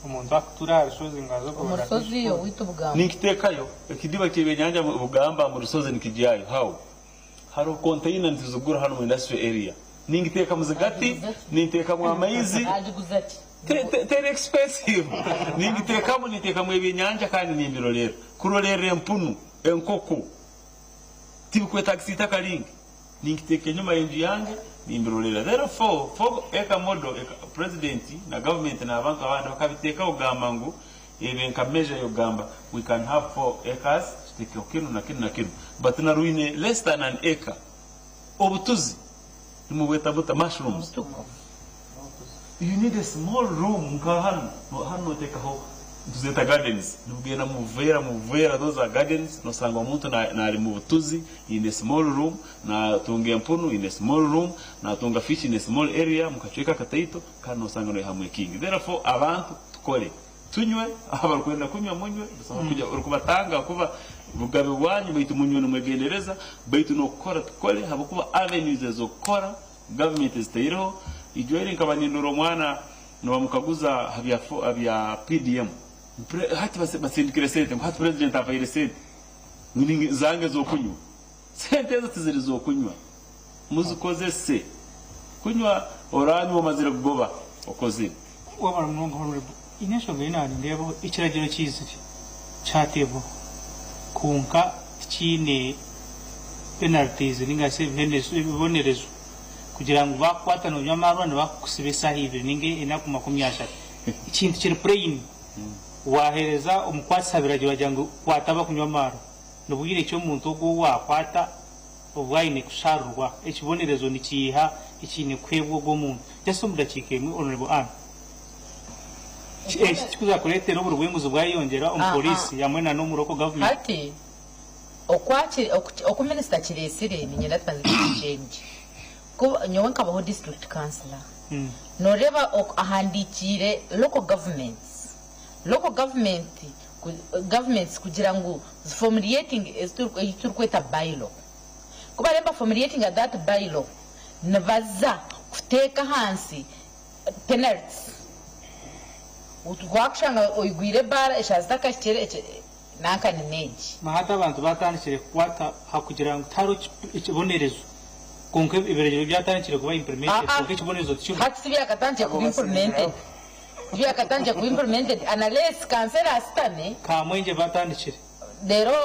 umuntu akutura rusozi ngazo ko umusozi yo wito bugamba nikitekayo ikidiba cyebye nyanja bugamba mu rusozi nikijayo how haro container ntizugura hano mu industry area ningiteka muzigati niteka mu amaizi aguzati very expensive ningiteka mu niteka mu ibinyanja kandi ni imirorero kurorera empunu enkoko tibikweta taxi takalingi ninkiteke nyuma y'inzu yange nimbirolera. Therefore for eka model eka president na government na abantu abandi bakabiteka ugamba ngo nka measure yo gamba we can have 4 acres tuteke okino na kino but na ruine less than an acre obutuzi nimubeta buta mushrooms. You need a small room hano teka ho tuzeta gardens nubwena muvera those are gardens no sanga umuntu na ari mu butuzi in a small room na tunga mpunu in a small room na tunga fish in a small area mukacheka kataito kana usanga no hamwe king. Therefore abantu tukore tunywe abakwenda kunywa munywe dusaba kujya urukubatanga kuba bugabe wanyu baitu munywe no mwegendereza baitu no kora tukole habukuba avenues zo kora government zitayiro ijoere nkabanyindoro mwana no bamukaguza habya PDM hati basindikire sente hati president afaire sente nini zange zo kunywa sente zo tiziri zo kunywa muzikoze se kunywa oranywa mazira kugoba okoze wabara munongo honorable inesho ngina ndebo ikiragiro kiziri cyatebo kunka kine penalties ninga se bibonerezo kugira ngo bakwatana nyamara bakusibesa hibe ninge inakuma kumyasha ikintu kiri plain wahereza umukwasabiraje wajango kwataba kunyamara nubwire cyo muntu go wakwata ubwayine kusharurwa ikibonerezo nikiha ikine kwebwo go muntu jaso mudakikemwe honorable an kikuza kuletera uburwenguzo bwayongera umupolisi yamwena no muroko government ati okwa minister kiresire ni nyenda transition change ko nyowe kabaho district councillor no reba ahandikire local governments kugira ngo formulating turkweta bylaw kuba remba formulating that bylaw nabaza kuteka hansi penalties utwakushanga oyigwire bara eshaza kashire nanka ni neji mahata abantu batandikire kwata hakugira ngo taro ikibonerezo konke iberejero byatandikire kuba implemented konke ikibonerezo cyo hati yakatanje kuba implemented yakatanje kuba implemented analysis cancel astane kamwenje batandikire rero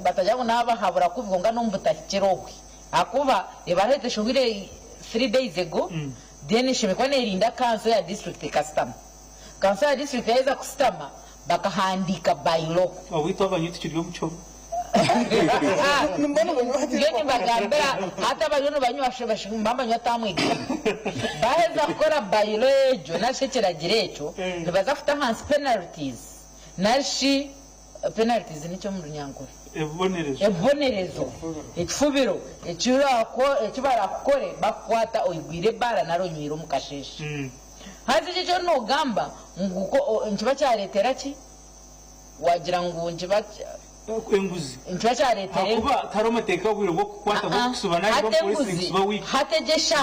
batajango naba habura kuvuga no mbutakirokwe akuba ebarete shungire 3 days ago then shimekwa nerinda council ya district customer council ya district yaiza kustama bakahandika bylaw wito abanyiti kiryo mucyo Yoni bagambera hata bayono banywa bashimba nyatamwidi baheza gukora bylaw ejo nashekera girecho nibaza futa hands penalties nashi penalties nicyo mu runyangore ebonerezo ekifubiro ekibara kukore bakwata oyigwire bara naronywiro mukasheshe hazi cyo no gamba nguko nkiba cyaretera ki wagira ngo nkiba enguzi nkiba cyaretera kuba taromateka bwiro bwo kwata bwo kusubana bwo police bawi hategesha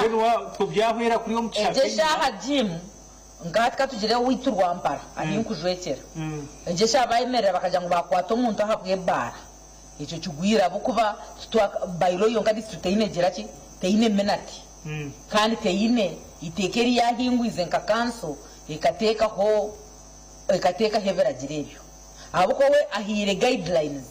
tubyahwera kuri yo mucyaka egesha hajim ngatka tugire witurwampara ari nkujwekera egesha bayimerera bakaja ngo bakwata umuntu ahabwe bara icyo kigwira bukuba bylaw yo ngadi tuteinegera ki teine menati kandi teine itekeri yahingwize nka kanso ikateka hevera girebyo abuko we ahire guidelines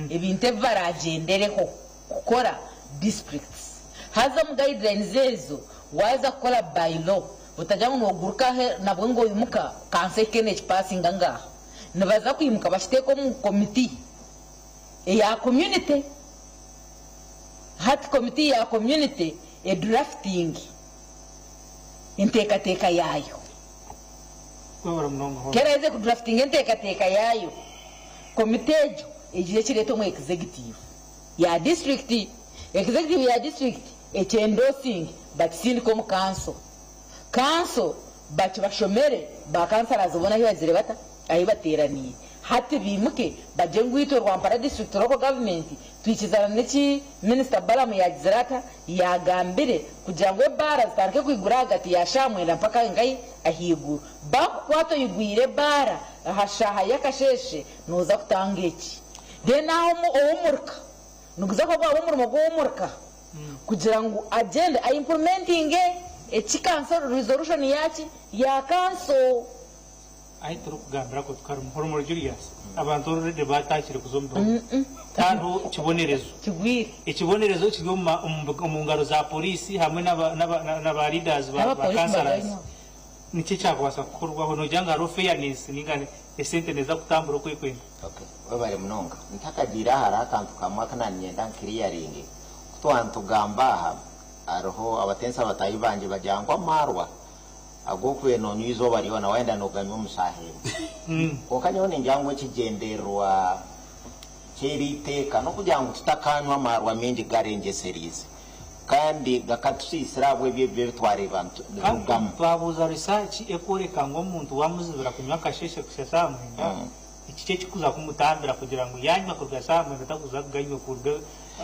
ibinte baragendereho gukora districts haza mu guidelines ezo waza gukora bylaw utajya ngo guruka nabwo ngo yimuka kanse kenech passing ngaha nabaza kwimuka bashiteko mu committee ya community hat committee ya community e drafting inteka yayo kereze ku drafting inteka yayo committee eje kireto mu executive ya district endorsing but sin comme council bachi bashomere ba kansara zibona hiyo zirebata ayi bateraniye hati bimuke baje ngwito rwampara district local government twikizana n'iki minister Balamu yagizirata yagambire kugira ngo bara zitanke kwigura hagati ya shamwera mpaka ngai ahigu bakwato yigwire bara hashaha yakasheshe noza kutanga iki then aho umurka nuguza ko bwa umurka kugira ngo agenda implementing eki council resolution yaki ya council ahitoro kugambira ko tukari muhoro muri Julius abantu already batakire kuzomba tanto kibonerezo kigwire ikibonerezo kiri mu ngaro za polisi hamwe n'aba leaders ba councillors niki cyakwasa kukorwaho nojanga ro fairness ningane esente neza kutambura kwekwenda okay wabare munonga ntakagira hari akantu kamwe kananyenda clearing kutwantu gamba aroho abatensa batayi banje bajangwa marwa agokwe no nyizo bariho na wenda no ganyo musahebo okanyo ninjangwe kigenderwa kiriteka no kujanga tutakanywa marwa mingi garenje series kandi gakatusisira bwe bitware bantu kandi twabuza research ekoreka ngo umuntu wamuzibira kunywa kasheshe kusesamwe ikice kikuza kumutambira kugira ngo yanywa kurgasamwe ndatakuza kuganywa kurga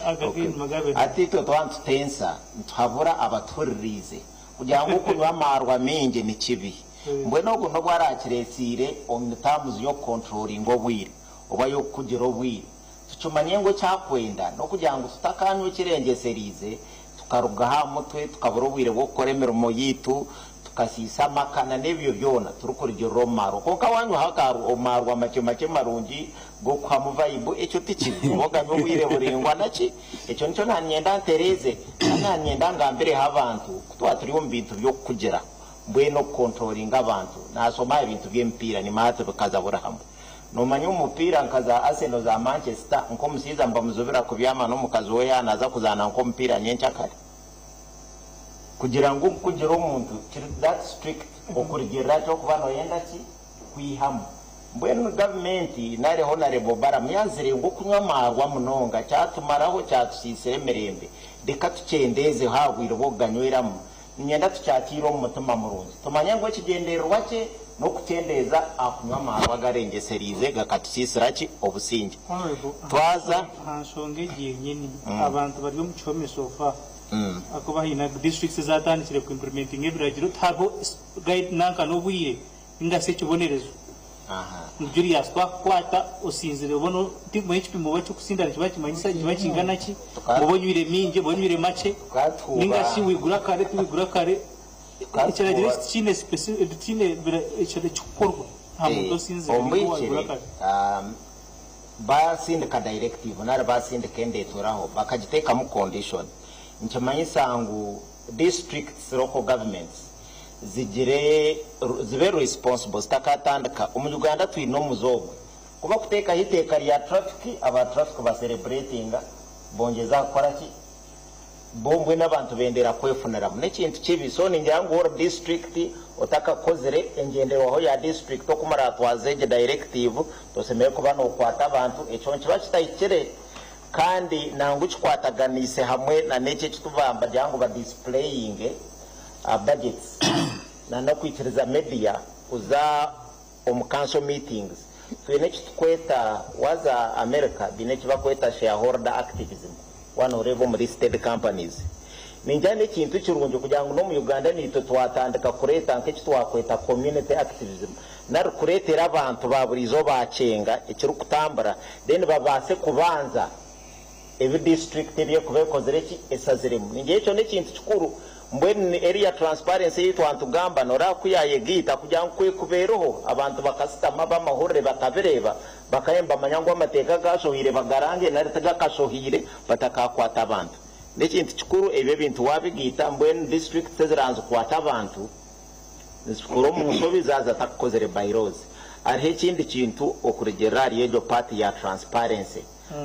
agabin magabe atito twantu tensa nthabura abatoririze kugira ngo kunywa marwa mingi ni kibi mbwe no kuno bwarakiresire omutamuzi yo controlling obwire oba yo kugira obwire tucumanye ngo cyakwenda no kugira ngo tutakanywe kirengeserize tukaruga ha mutwe tukabura ubwire bwo koremera umuyitu tukasisa makana nebyo byona turukurije romaro konka wanyu hakaru omarwa make marungi go kwa muvayibu echo tikivuga byo bwire buringwa naki echo nico nanyenda ntereze nanyenda ngambere habantu kutwa turi mu bintu byo kugera mbwe no controlling abantu nasoma ibintu by'empira ni mate bakazabura hamwe no manyo umupira nkaza Arsenal za Manchester nko musiza mbamuzobera kubyama no mukazi we yanaza kuzana nko mpira nyencha kare kugira ngo kugira umuntu that strict okurigera cyo kubano yenda ki kwihamu mbwenu government nare honorable bara myanzire ngo kunywa marwa munonga cyatumaraho cyatusisire merembe deka tucendeze hagwira boganyweramo nyenda tucyakira mu mutima murunzi tumanya ngo kigenderwa cye no kutendeza akunywa marwa garengeserize gakatusisira ki obusinge twaza hansonge nyini abantu bari mu cyome sofa akuba hina districts zatandikire ku implementing ebiragiro tabo guide nanka no bwire ingase kibonerezo njuri yaswa kwata osinzire bono timwe chipimo bacho kusindana kiba kimanyisa kiba kingana ki ubonyure minje bonyure make ningasi wigura kare ikiragiro kine specific kine ikiragiro cyukorwa hamuto sinzire wigura kare basindika directive nara basindika endetoraho bakagiteka mu condition nchimanyisa ngo districts local governments zibe responsible stakatandika umuganda twino muzogo kuba kuteka hiteka ya traffic aba traffic ba celebrating bongeza akora ki bombwe n'abantu bendera kwefunira mu nekintu kibi so ninjango or district otaka kozere engendero ho ya district okumara twazeje directive tosemeye kuba no kwata abantu echo kiba kitayikire kandi nangu chikwataganise hamwe na neche kitubamba jangu ba displaying budgets na nokwitiriza media uza council meetings twene kitkweta waza America binechi bakweta shareholder activism one of the listed companies ninjane kintu kirunje kugira ngo no mu Uganda nito twatandika kureta nke kitwakweta community activism na kuretera abantu baburizo bacenga ekiri kutambara then babase kubanza every district area kubekozereki esaziremu ninge cyo nekintu kikuru mbwe area transparency yitu antugamba nora kuyayegita kugira ngo kwekuberoho abantu bakasitama bamahorre bakabereba bakayemba amanyango amateka gashohire bagarange naritaga kashohire batakakwata abantu nekintu kikuru ebe bintu wabigita mbwe district seziranze kwata abantu nisikuru mu nsobi zaza takozere bylaws ari ikindi kintu okurigera ari ejo party ya transparency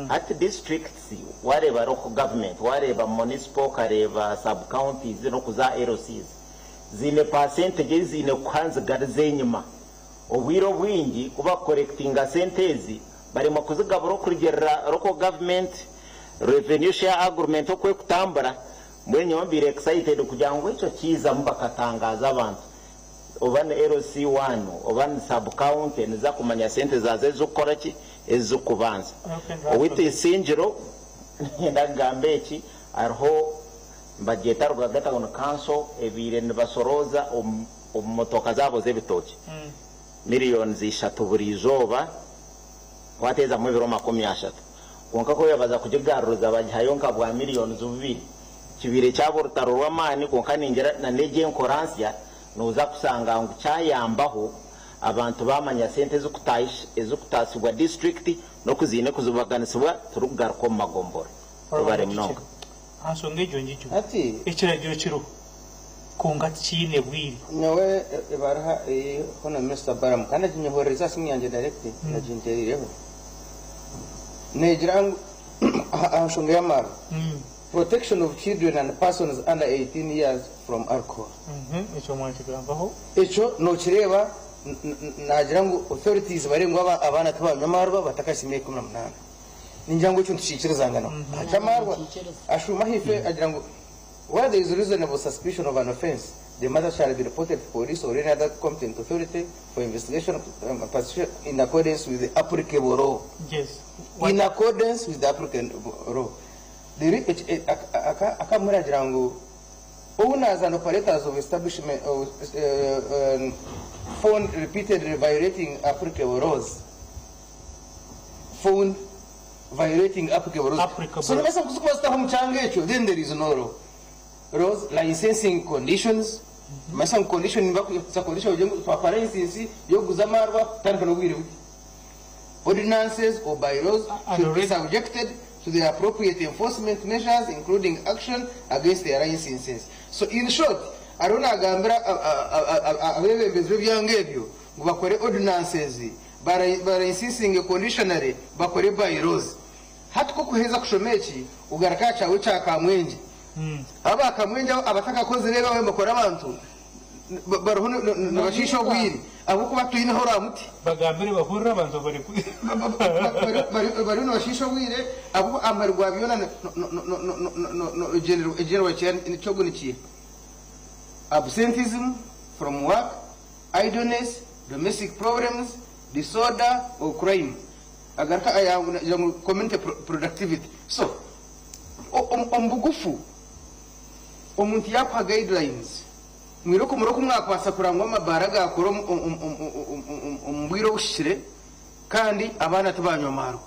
at districts wareba local government wareba municipal kareba sub counties no kuza LCs zine percentage zine kwanza garzenyuma obwiro bwingi kuba collecting sentezi bari mu kuzigaburo kurigera local government revenue share agreement okwe kutambara mwenye wambire excited kugira ngo ico kiza mbakatangaza abantu obane LC1 obane sub county niza kumanya sente zaze zukora ki ezukubanza owite sinjiro ndagambeki arho mbageta rugagata on council ebire nibasoroza omumotoka zabo zebitoki millions zishatu burizoba wateza mu biro 30 konka ko yabaza kujigaruza bajayo nkabwa millions ubiri kibire cyabo rutarurwa mani konka ningera na nege nkoransia noza kusanga ngo cyayambaho abantu bamanya sente ez'okutaasibwa district n'okuzine kuzibaganisibwa turukugaruka mu magombora tubare munonga ansonga egyo ngikyo ekiragiro kiriho konga kiine bwire nyowe baraha hono Mr. Baram kandi akinyohoreza simu yanjye direct naginterireho negira ansonga y'amara protection of children and persons under 18 years from alcohol ekyo mwakigambaho ekyo nokireba nagira ngo authorities barengwa abana tubanyamara batakashimiye 18 ningira ngo cyo ntushyikirizangana acamarwa ashuma hife agira ngo where there is reasonable suspicion of an offense the matter shall be reported to police or any other competent authority for investigation in accordance with the applicable law. Yes. In accordance with the applicable law. Akamura agira ngo owners and operators of establishment found repeatedly violating applicable laws. Found violating applicable laws. So unless then there is no law. Laws, licensing conditions, some condition for license, ordinances or bylaws should be subjected to the appropriate enforcement measures, including action against the licenses. So in short, I don't know ordinances, but insisting conditionally, bakore bylaws. Hatuko kuheza kushomechi ugarakacha ucha kamwenji. Aba kamwenji abataka kozi reba we bakora abantu baruho nabashisho bwiri abuko batuyine hora muti bagambire bahurira abantu bari nabashisho bwire abuko amarwa byona no general cyogo nikiye absenteeism from work, idleness, domestic problems, disorder or crime. Agarka ayamu community productivity. So ombugufu omuntu yakwa guidelines mwiroko muroko mwakwasa kurangwa amabaraga akoro ombwiro ushire kandi abana tubanywa maro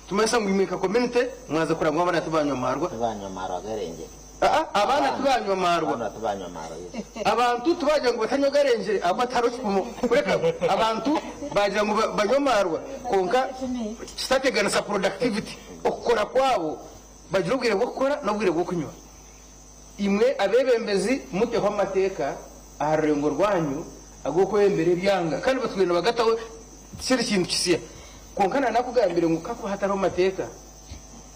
tumesa mwimika community mwaza kurangwa abana tubanywa maro agarenge abana tubanywa marwa abantu tubajya ngo batanywa garengere abataro kureka abantu bajya ngo banywa marwa konka stategana sa productivity okora kwabo bagira ubwire bwo gukora no bwire bwo kunywa imwe abebembezi muteho amateka aharengo rwanyu agoko yembere byanga kandi batwena bagataho kiri kintu kisiya konkana nakugambire ngo kako hataro amateka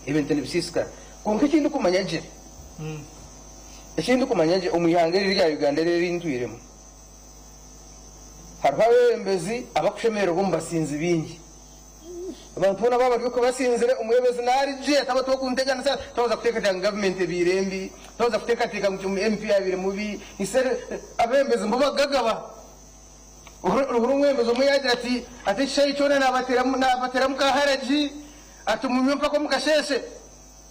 ibintu nibisiska konka kintu kumanyaje ekindi kumanyanje omuyangere rya Uganda rero intwiremo harwawe mbezi abakushemero bombasinzi bingi abantu bona baba yuko basinzire umwebezi nari je tabato kuntegana sa toza kuteka government birembi toza kuteka tika mu MP abire mubi isere abembezi mbo bagagaba urumwembezi umuyagira ati shayi cyone nabatera mukaharaji atumunyumpa ko mukasheshe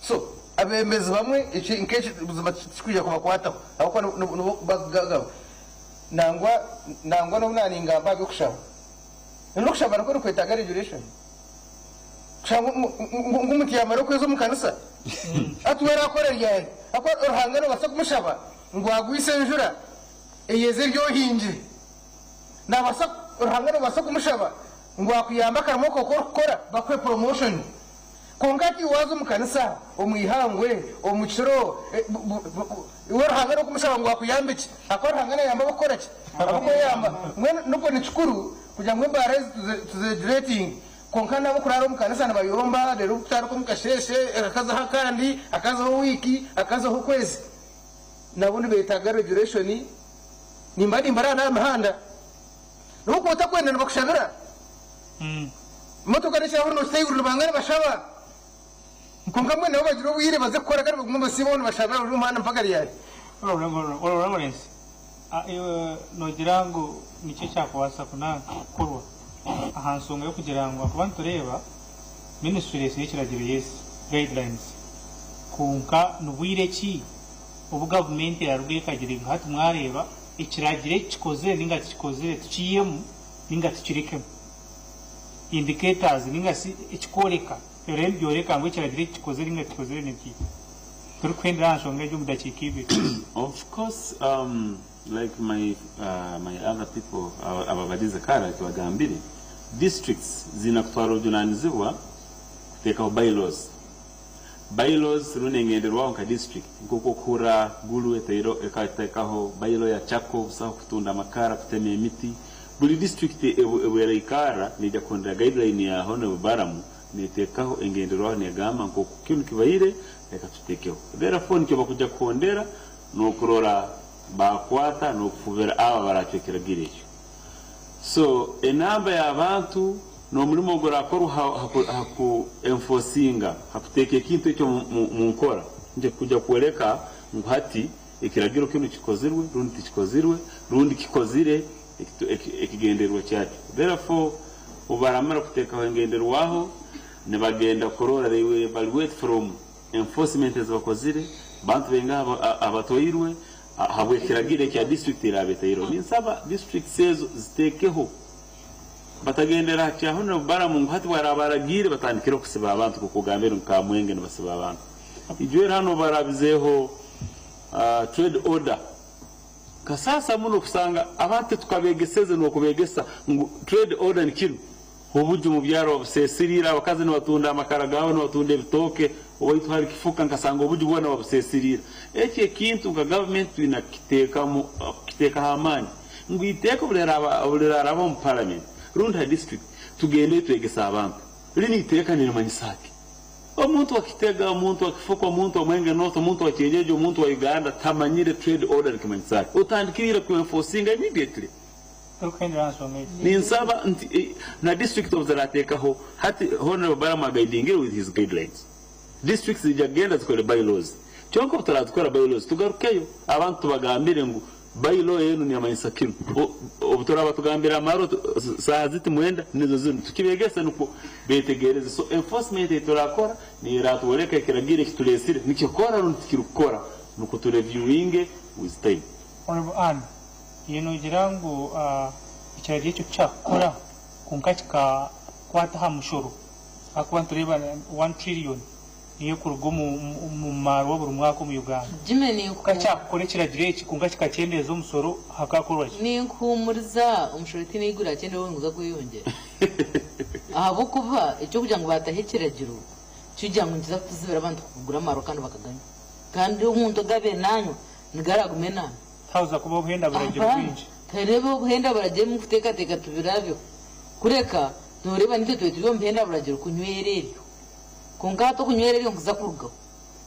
so abembezi bamwe inkeshi bazikwiye kubakwata abako bagagaba nangwa no nani ngamba byo kushaba n'ukushaba no kweta regulation ngumuti yamara kwezo mukanisa atwera akorera yaye akora urahangana basa kumushaba ngo agwise njura eyeze ryo hinje nabasa urahangana basa kumushaba ngo akuyamba karamo kokora bakwe promotion kongati wazo mukanisa omwihangwe omuchiro urahangana kumushaba ngo akuyambiki akora hangana yamba bakora ki abako yamba mwe nuko ni chukuru kuja mwe barezi to the rating konkana bukuraro mukanisa nabayomba rero utaro ko mukasheshe akaza hakandi akaza ho wiki akaza ho kwezi nabundi betaga regulation nimbadi mbarana amahanda nuko utakwenda bakushabira moto karisha hono seyuru bangana bashaba konka mwe nabo bagira ubwire baze gukora kandi bagumba sibone bashabira urumana mpaka ryari Lawrence nogira ngo nicyo cyakwasa kunakorwa ahansonga yo kugira ngo abantu tureba ministry y'ikiragira yes guidelines kunka nubwire ki ubu government yarubwiye kagira ngo hati mwareba ikiragire kikoze ninga kikoze tuciyemo ninga tukirikemo indicators ninga si ikikoreka rero byoreka ngo ikiragire kikoze ninga kikoze n'iki turi kwenda ansonga yo mudakikibe of course like my other people ababadize kara tubagambire districts zinakutwara ujunanizibwa kuteka bylaws runengenderwaho nka district nk'uko kura gulu etero ekatekaho bylaw ya chako usaho kutunda amakara kutema emiti buli district ewera ikara nijya kondera guideline ya Honorable Baramu netekaho engenderwaho negamba nko kintu kibaire reka tutekeho therefore nikiba kujya kondera no kurora bakwata no kufuvera aba baratekera girecho so enamba y'abantu no mulimo gorakora haku enforcinga hakuteke kintu icyo mu nkora nje kujya kueleka ngati ikiragiro kintu kikozirwe rundi kikozirwe rundi kikozire ekigenderwa cyati therefore ubaramara kuteka wengenderwaho ne bagenda korora rewe evaluate from enforcement ezokozire bantu benga abatoyirwe habwe kiragire kya district irabetayiro ninsaba district sezo zitekeho batagendera cya Honorable Baramu hati barabaragire batandikira kusiba abantu kukugambira nkamwenge nabasiba abantu ijwera hano barabizeho trade order kasasa muno kusanga abantu tukabegeseze no kubegesa trade order ni kintu ubuju mu byaro busesirira abakazi no batunda amakara gawe no batunde bitoke obayitu hari kifuka nkasanga ubuju bwana babusesirira eke kintu nga government kiteka hamani ngwiteka bulera mu parliament runda district tugende twegesa abantu lini iteka ni manyisaki omuntu wakitega omuntu wakifuka omuntu omwenge noto omuntu wakienyeje omuntu wa Uganda tamanyire trade order kimanyisaki utandikira ku enforcing immediately ninsaba na district of Zaratekaho hati Honorable Baramu guiding with his guidelines districts zijagenda zikore bylaws cyonko turatukora bylaws tugarukeyo abantu bagambire ngo bylaw yenu ni amanyisakino obutora batugambira amaro sahaziti mwenda nizo zinu tukibegesa nuko betegereze so enforcement iturakora ni ratuwereka kiragire kitulesire nikikora rundi kirukora nuko tu reviewing with time Honorable Anne yeno jirangu icyari cyo cyakora kunkachika kwata hamushoro akwa tureba 1 trillion niyo kurugomo mu maro buri mwaka mu Uganda jimeni kukachakorekera direct kunkachika cyendeza umusoro hakakorwa ni nkumuriza umushoro tinigura cyende wenguza kuyongera ahabo kuva icyo kugira ngo batahekiragiro cyujya ngo ngiza kuzibera abantu kugura amaro kandi bakaganya kandi umuntu gabe nanyo nigaragumena hauza kuba ubuhenda buragiro bwinshi terebe ubuhenda buragire mu kuteka teka tubirabyo kureka ntureba nitwe tubiyo ubuhenda buragiro kunywereryo kungato kunywereryo ngiza kuruga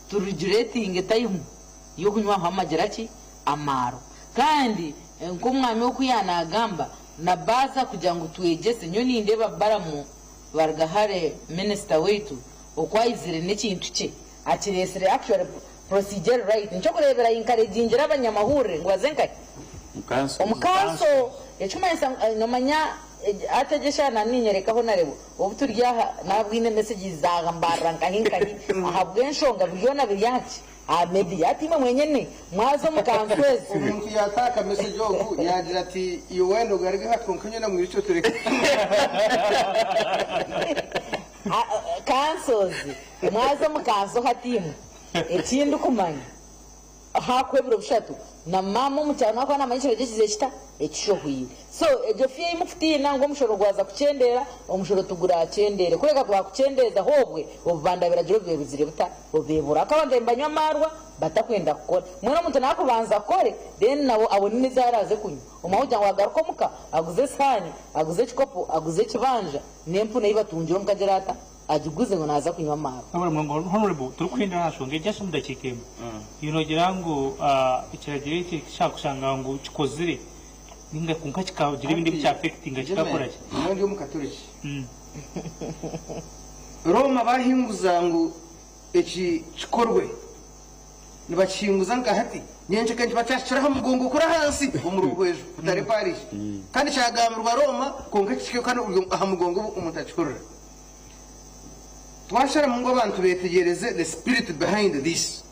turugirating time yo kunywa hamageraki amaro kandi nko mwami wo kuyanagamba na baza kugira ngo twegese nyo nindeba Baramu bargahare minister wetu okwayizire n'ikintu cye atiresere actual procedure right nco kurebera encouraging abanyamahurire ngo bazenkaye umukanso ecumanisa nomanya ategesha naninyerekaho narebo obuturya nabwine messages zagambara nkahinkahi ahabwenshonga byona biryaki maybe yatima mwenyene mwazo mukanswezi umuntu yataka message oku yagira ati iyo wendo garige hatwonkanye na mwiricho tureke kansozi mwazo mukanso hatimu ekindi kumanya hakwebiro bushatu na mama umucyano akwa namanyishiro gishize kita ekishohuye so ejo fiye imufitiye nango mushoro gwaza kucendera umushoro tugura cendere kureka kwa kucendeza hobwe obanda biragiro bibizire buta obebura akabande mbanywa marwa batakwenda kukora mwana muntu nakubanza kore then nabo abonini zaraze kunywa umawujya ngo agaruko muka aguze sani aguze chikopo aguze kibanja nempu nayiba tunjiro mukagerata ajiguze ngo naza kunywa mara Honorable turukwenda hashonge just mudakikemo yinogirango ikiragire iki shakushanga ngo kikozire ninga kunkachika gira ibindi bya affecting akikakora cyo ndi umukatoriki Roma bahinguza ngo eki kikorwe nibakinguza ngahati nyenje kandi bacashiraho mugongo kura hasi umurugwejo utari Paris kandi cyagamirwa Roma kunkachike kandi aha mugongo umuntu acikorera twashara mungo abantu betegereze the spirit behind this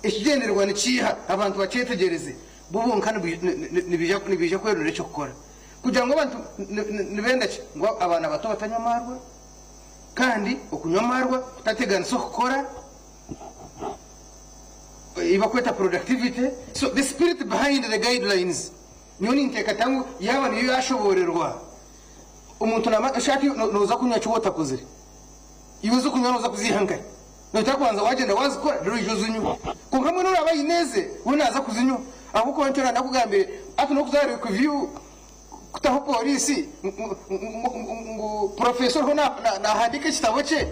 ikigenderwa nikiha abantu bacetegereze bubu nkana nibija kwerure cyo gukora kugira ngo abantu nibenda ngo abana bato batanyamarwa kandi okunyamarwa utategana so gukora ibakweta productivity. So the spirit behind the guidelines niyo ninteka tangu yaba niyo yashoborerwa umuntu namashati noza kunywa cyota kuzire ibuze kunywa noza kuzihangara notakwanza wagenda wazikora rero ijozunywa kungamwe no abayineze unaza kuzinywa abuko ntera ndakugambire ati no kuzari ku view kutaho polisi ngo professor hona na handike kitabo cye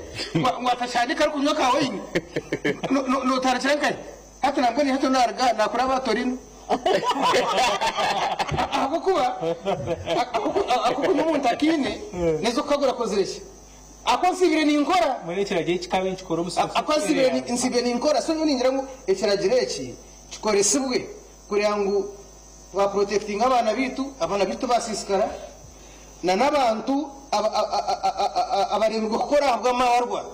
mwatashandika kunywa ka wine no taracyankai hata namboni hata narga nakura batorino akukuba akukumuntu akine nezo kagura koziresha akwasibire ni nkora muri kiragiye kikabe nkikora umusafi akwasibire ni insibire ni nkora so ningira ngo ekiragireki kikoresibwe kugira ngo ba protecting abana bitu basisikara na nabantu abarindwi gukora bw'amawarwa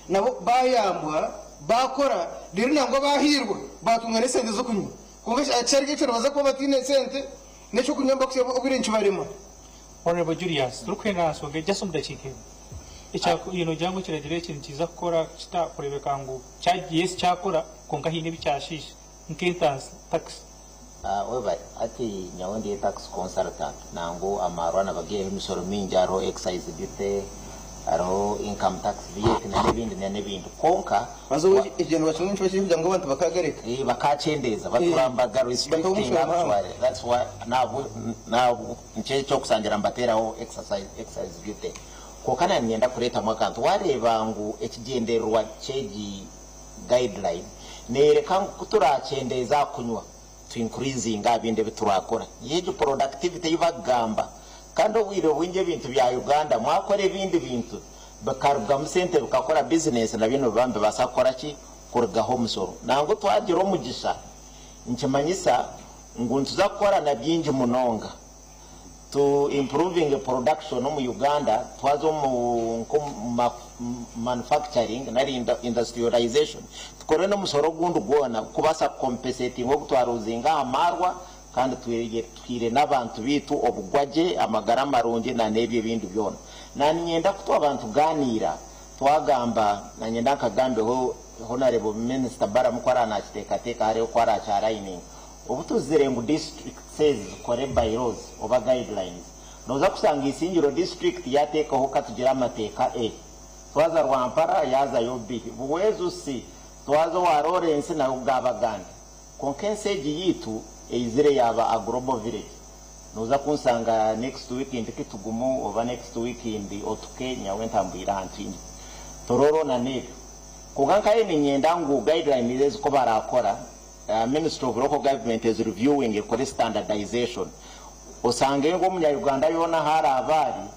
nabo bayambwa bakora rero nango bahirwa batumwa nesende zo kunywa kunga cyari gicyo baza kuba batine sente neco kunyamba kuyo ubirenci barimo. Honorable Julius rukwena soge jaso mudakike icha jango kiragire ikintu kiza gukora kitakurebeka ngo cyagiye cyakora konka hine bicyashisha nk'intansi tax weba ati nyawondi tax consultant nango amarwana bagiye imisoro mingi aro excise duty aro income tax VAT na nebindi konka bazo igendo bacunga inshwa cy'ibyo ngo abantu bakagareka bakacendeza baturambaga restricting actually that's why now nche cyo kusangira mbateraho excise duty kokana nienda kureta mwakantu wareba ngo ekigenderwa cheji guideline nereka kuturacendeza kunywa to increasing abinde biturakora yeje productivity y'ibagamba kandi wire winje bintu bya Uganda mwakore bindi bintu bakarubwa musente bukakora business na bino bambe basakora ki kurgaho musoro nango twagira umugisha nkimanyisa ngo ntuzakora na byinji munonga to improving the production mu Uganda twazo mu manufacturing na industrialization tukore no musoro gundu gona kubasa compensating ngo twaruzinga amarwa kandi twire n'abantu bitu obugwaje amagara marunje na nebye bindu byona nani nyenda kutwa abantu ganira twagamba na nyenda kagambe ho honorable minister bara mukwara na kiteka hari ko ara cha lining obutuzire ngo district says kore bylaws over guidelines noza kusanga isingiro district yateka ho katugira amateka twaza rwampara yaza yobi buwezo si twazo wa Lawrence na ugabaganda konkenseji yitu izire yaba a global village noza kunsanga next weekend kitugumu over next weekend otuke nyawentambira hantini tororo na nebe kuganka yene nyenda ngo guideline lezi ko barakora Ministry of Local Government is reviewing a standardization osange ngo munya Uganda yona hari abari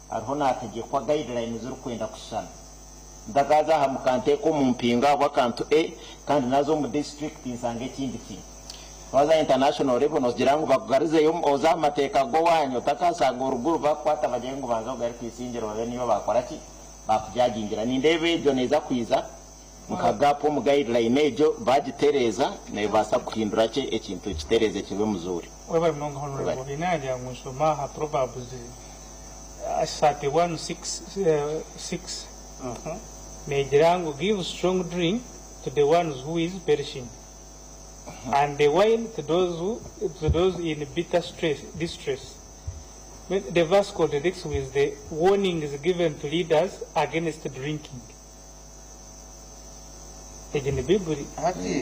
ariho nategekwa guidelines z'uru kwenda kushana ndagaza hamukante ko mumpinga wakantu kandi nazo mu district insange kindi kintu waza international level nozirango bakugarize yo oza amateka go wanyo takasanga uruguru bakwata bagengo banza gari kwisingiro babe niyo bakora ki bakujyagingira nindebe ejo neza kwiza mukagapo mu guideline ejo bagitereza ne basa kuhindura cye ekintu kitereze kibe muzuri weba mnongo honorable inaja musoma ha proverbs 31:6 Mejirango give strong drink to the ones who is perishing and the wine to those in bitter distress. The verse contradicts with the warnings given to leaders against drinking. Ejene Bibuli.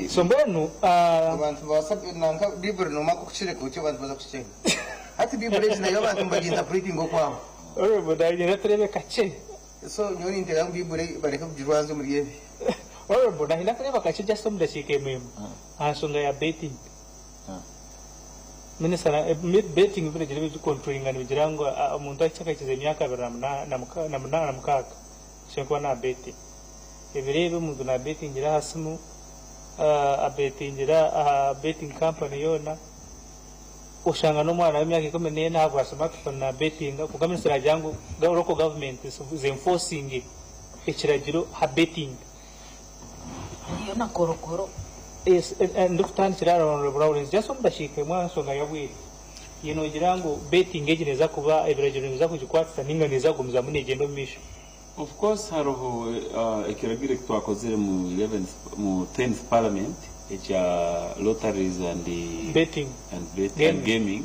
So mbonu abantu basabe nanka Bibuli no makuchire kucyo abantu baza kuchenga. Ati Bibuli na yo abantu bagenda preaching go kwabo. Ore bodaje natrebe kache. So nyoni ntera Bibuli bareka kujirwanze muri yebi. Ore bodaje natrebe kache just some dashike memo. Ansonga ya betting. Minisana betting vile jere controlling and bijirango umuntu achaka kize myaka 8 shenkwa na betting. Ebirebe umuntu na betting gira hasimu a betting gira betting company yona ushanga no mwana w'imyaka 14 ntabwo asoma na betting kugamisa jangu local government is enforcing ekiragiro ha betting yona korokoro is and look tan kirara on just on bashike mwanso ngayabwira yino girango betting egineza kuba ebiragiro biza kujikwatsa ninga neza gumza munegendo misho. Of course haroho ekiragire twakozere mu 10th parliament lotteries and betting and gaming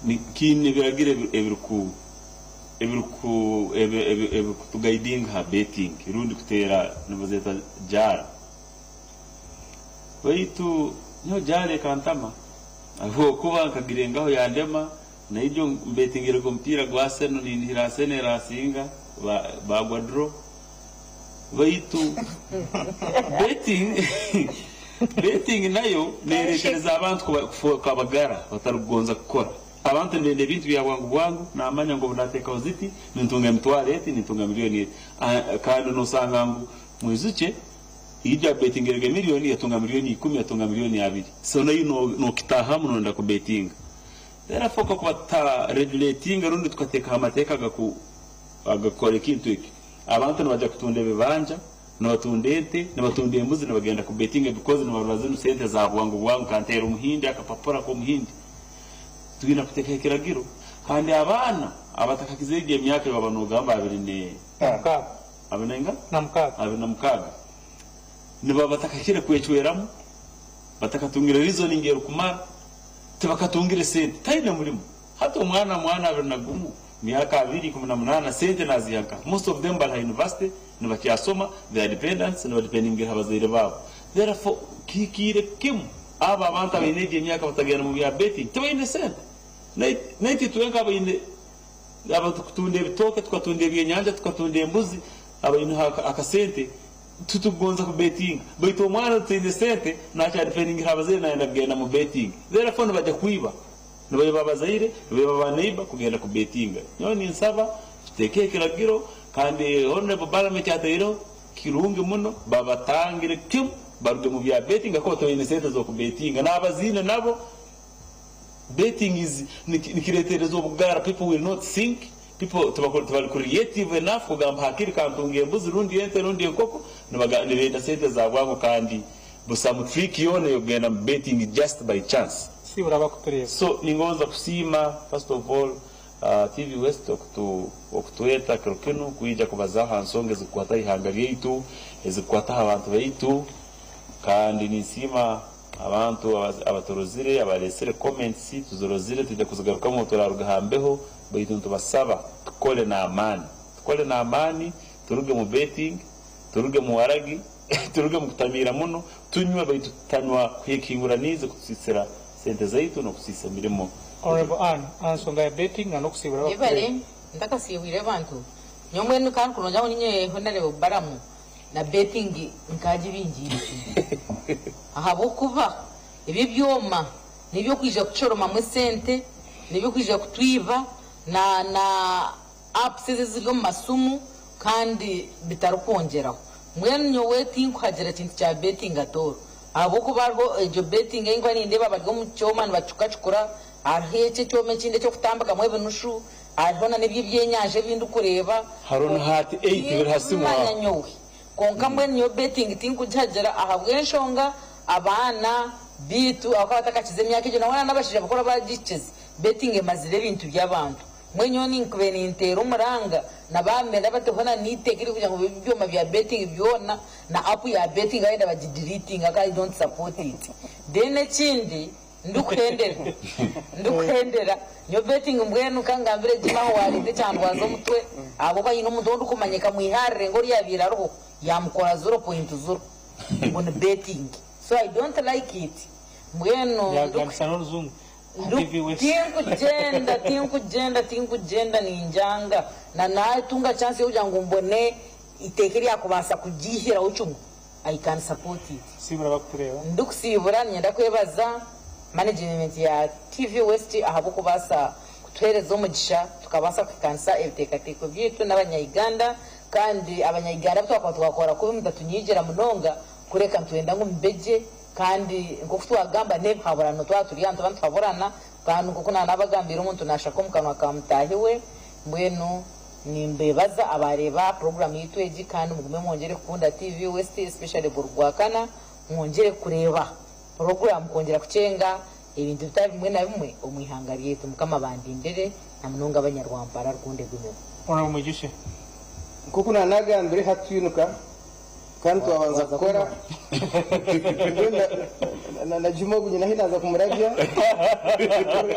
ni kine biragira ebiruku tugaiding ha betting irundi kutera nabazeta jara baitu nyo jare kantama aho kuba kagirengaho yandema na ibyo mbetingire ko mpira gwa Arsenal ni hirasene rasinga bagwa draw baitu betting nayo nerekereza abantu kwa bagara batarugonza gukora abantu ndende bintu bya wangu namanya ngo ndateka uziti nintunga mitwareti nintunga milioni kandi nosanga ngo mwizuke ija betting erege milioni yatunga milioni 10 yatunga milioni 2 so nayo no kitaha muno nda ku betting therefore ko kwata regulating rundi tukateka amateka agakora ikintu iki abantu nabaje kutunde bibanja n'abatundente n'abatunde embuzi n'abagenda ku betting because n'abarazino sente za wangu kantera umuhindi akapapura ko umuhindi tugina kuteka kiragiro kandi abana abatakakizege emyaka babanogamba 2 abanenga namkaga niba batakakire kwechweramu batakatungira reasoning yerukumara tebakatungire sente taina mulimo hata umwana abanagumu myaka 218 sente naziyanka most of them bala university nibakyasoma their dependents and depending habazaire babo therefore kikire kimu aba abantu abeneje emyaka batagenda mu bya betting tebaine sente 92 ngaba ine abatunde bitoke tukatunde byenyanja tukatunde embuzi abaine akasente tutugonza ku betting baito mwana tinde sente nacha depending habazaire naenda kugenda mu betting therefore nabajya kwiba nabaye babazaire baba neighbor kugenda ku betting nyoni nsaba teke kiragiro kandi honorable parliament yatairo kirungi muno babatangire kim baruge mu bya betting ko toyine sente zo ku betting n'abazina nabo betting is nikireterezo bugara people will not think people tubakora creative enough kugamba hakiri kantungiye mbuzi rundi yente rundi nkoko nibenda sente za bwangu kandi busamu trick yone yogenda betting just by chance si uraba kutureba so ningoza kusima first of all TV West okutueta kirokeno kuija kubaza hansonge zikwata ihangari yitu ezikwata abantu baitu kandi nisima abantu abatorozire abalesere comments tuzorozire tujya kuzigaruka mu turaruga hambeho baitu tubasaba tukole na amani turuge mu betting turuge mu waragi turuge mu kutamira muno tunywa baitu tanwa kwikingura nize kusisira sente zaitu no kusisa mirimo honorable ansonga betting no kusibura ibale ndaka siwire abantu nyomwe nukan kunonja ninye honorable baramu na betting nkaji binjiri ahabo kuva ibi byoma nibyo kwija kuchoroma mu sente nibyo kwija kutwiba na apps zizyo masumu kandi bitarukongeraho mwenyo weting kwagera kintu cya betting atoro abo kubargo ejo betting ingwa ni ndeba bargo mu cyoma nibacukacukura arhece cyome kinde cyo kutambaga mwebe nushu arhona nibyo byenyaje bindu kureba harona hati 8 biri hasimu nyowe konka mwenyo betting tinkujagera ahabwenshonga abana bitu akatakakize myaka ije nawana nabashije bakora bagikize betting emazire bintu by'abantu mwenyo ni nkubeni intero muranga nabamera batehona nitekiri kugira ngo byoma bya betting byona na app ya betting aida bagideleting aka I don't support it then kindi ndukhendera nyo betting mbwenu kangambire jima walinde cyane wazo mutwe abo bayino mudondo kumanyeka mwiharire ngo ryabira roho yamukora 0.0 on betting so I don't like it mbwenu yaganisana n'uzungu tinkugenda ninjanga na naye tunga chance yo jangu mbone itekeri yakubasa kugihira ucumu I can support it sibura bakureba ndukusibura nyenda kwebaza management ya TV West ahabo kubasa kutwereza umugisha tukabasa kukansa ebitekateko byitu n'abanyayiganda kandi abanyayiganda twakora kubi mudatunyigera munonga kureka ntwenda ngo mbeje kandi ngofutwa gamba ne haburano twaturi yantu bantu haburana kandi kukuna nabagambira umuntu nashaka mukanwa kamutahiwe mbwenu nimbebaza abareba program yitweji kandi mugume mwongere kukunda TV West especially burwakana mwongere kureba program kongera kucenga ibintu bitari bimwe na bimwe umwihangariye yetu mukama bandindere na munonga abanyarwambara rwunde gumwe ona umugishe kukuna nagambire hatuyinuka kandi twabanza gukora na jimogu nyina hinaza kumurabya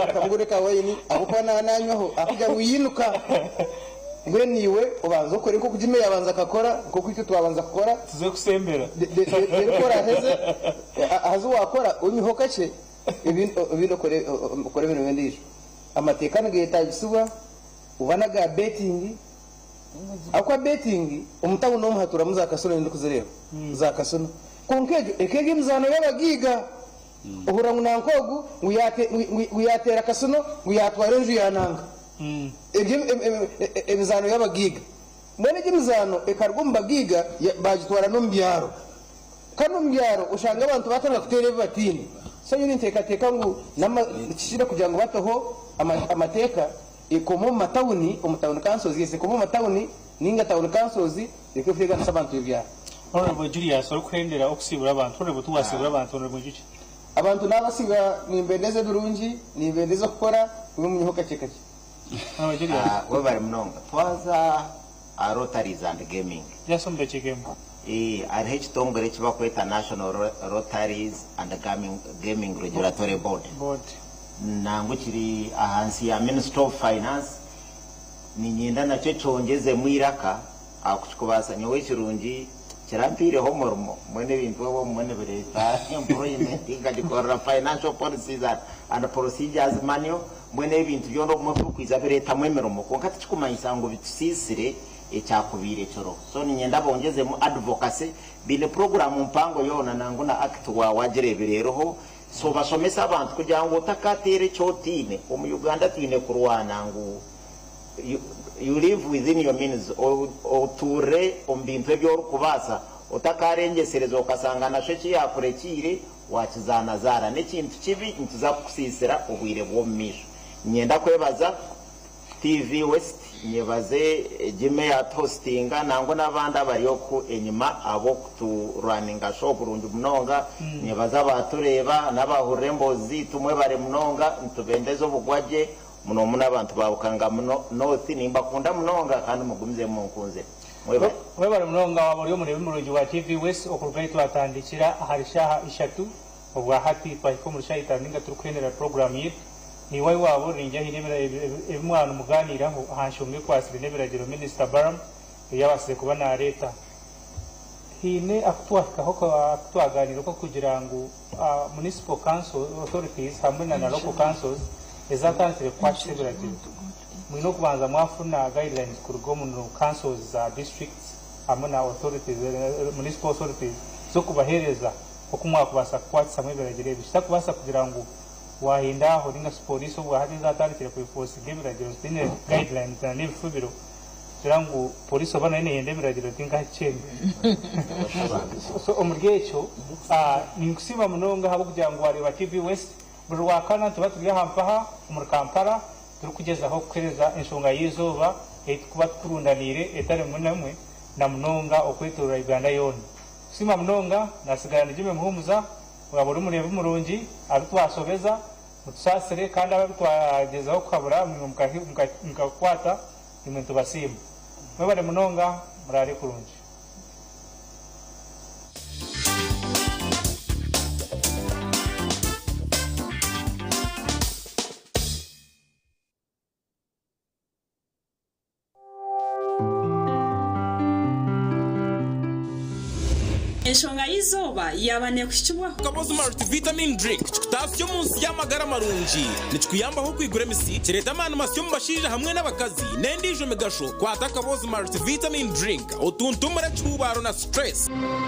akamugure kawaini akuko nanywaho akuja wiyinuka ngwe niwe ubanza ukore ko kujime yabanza akakora ko kwito twabanza gukora tuze kusembera rero kora heze azu wakora unyiho kace ibintu kore ibintu bendisho amateka nageta gisuba ubanaga betting akwa betting umutabu no muhatura muzakasona ndi kuzereba muzakasona konkejo ekege mzano y'abagiga uhura munankogu nguyatera kasono nguyatwara nju yananga emizano y'abagiga mwene gimizano ekargumba giga bagitwara no mbyaro kano mbyaro ushanga abantu batanga kutere batini so yuri nteka ngo namashira kugira ngo batoho amateka ikomo matawuni umutawuni kansozi yese komo matawuni ninga tawuni kansozi rekefega n'abantu y'byaro Honorable Julius okwendera okusibura abantu honorable tuwasibura abantu honorable Julius abantu nabasiga nimbendeze durungi nimbendeze gukora umunyeho kake we bari mnonga twaza Rotaries and Gaming yasombe kigemo ariho ekitongole kibakweta National Rotaries and Gaming Regulatory Board nangu kiri ahansi ya Ministry of Finance ninyenda nacyo cyongeze mwiraka akukubasa nyowe kirungi kirampire homorumo mwene bintu wo mwene bireta employment ingajikora financial policies and procedures manual mwene bintu byondo mu kwiza bireta mwemeromo konkati kikumanyisa ngo bitusisire ecyakubire cyoro so ninyenda bongeze mu advocacy bile program mpango yona nangu na act wa wajerebereroho so basomesa abantu kugira ngo takatere cyotine mu Uganda twine kurwana ngo you live within your means or ture ombintu ebyo kubasa otakarengesereza okasanga na sheki yakurekire wakizana zara nekintu kibi ntuza kusisira obwire bwo misho nyenda kwebaza TV West nyebaze jime ya hostinga nango nabandi abariyo ku enyuma abo kutu running shop rundi mnonga nyebaza abatureba n'abahurembozi tumwe bare mnonga ntubendezo bugwaje muno muna abantu bawukanga muno north nimba kunda mnonga kandi mugumize mu nkunze mwebare mnonga wabariyo muri murugi wa TV West okurugai twatandikira harishaha ishatu obwa hati twahikomurisha itandinga turukwenera program yitu ni wai wabo rinja hinemera emwana muganiraho ahanshomwe kwasire neberagiro Minister Baram yabasire kuba na leta hine akutwaganira ko kugira ngo municipal council authorities hamwe na local councils ezatantire kwashibiragiro mwino kubanza mwafuna guidelines kurugo mu councils za districts hamwe na authorities municipal authorities zo kubahereza okumwa kubasa kwatsa mweberagiro bishaka kubasa kugira ngo wahinda horinga police obwa hati zatandikire ku force gebiragiro zine guidelines na nifubiro kirango police bana ine yende biragiro tinga chembe so omurgecho ni kusima munonga habo kugira ngo areba TV West burwakana tuba turi hampaha muri Kampala turi kugezaho kwereza inshonga yizoba kuba turundanire etare munamwe na munonga okwetura Uganda yone kusima munonga nasigana njime muhumuza waburi murebe murungi arutwasobeza mutusasire kandi abitwagezaho kabura mukakwata imuntu basima mwebare munonga murare kurungi Enshonga yizoba yabane kushimwa Kabozi multivitamin drink tasyo munsi y'amagara marungi nicikuyambaho kwigura misi kireta amana masyo mbashije hamwe n'abakazi nendijo megasho kwata Kabozi multivitamin drink utuntumura cyubaro na stress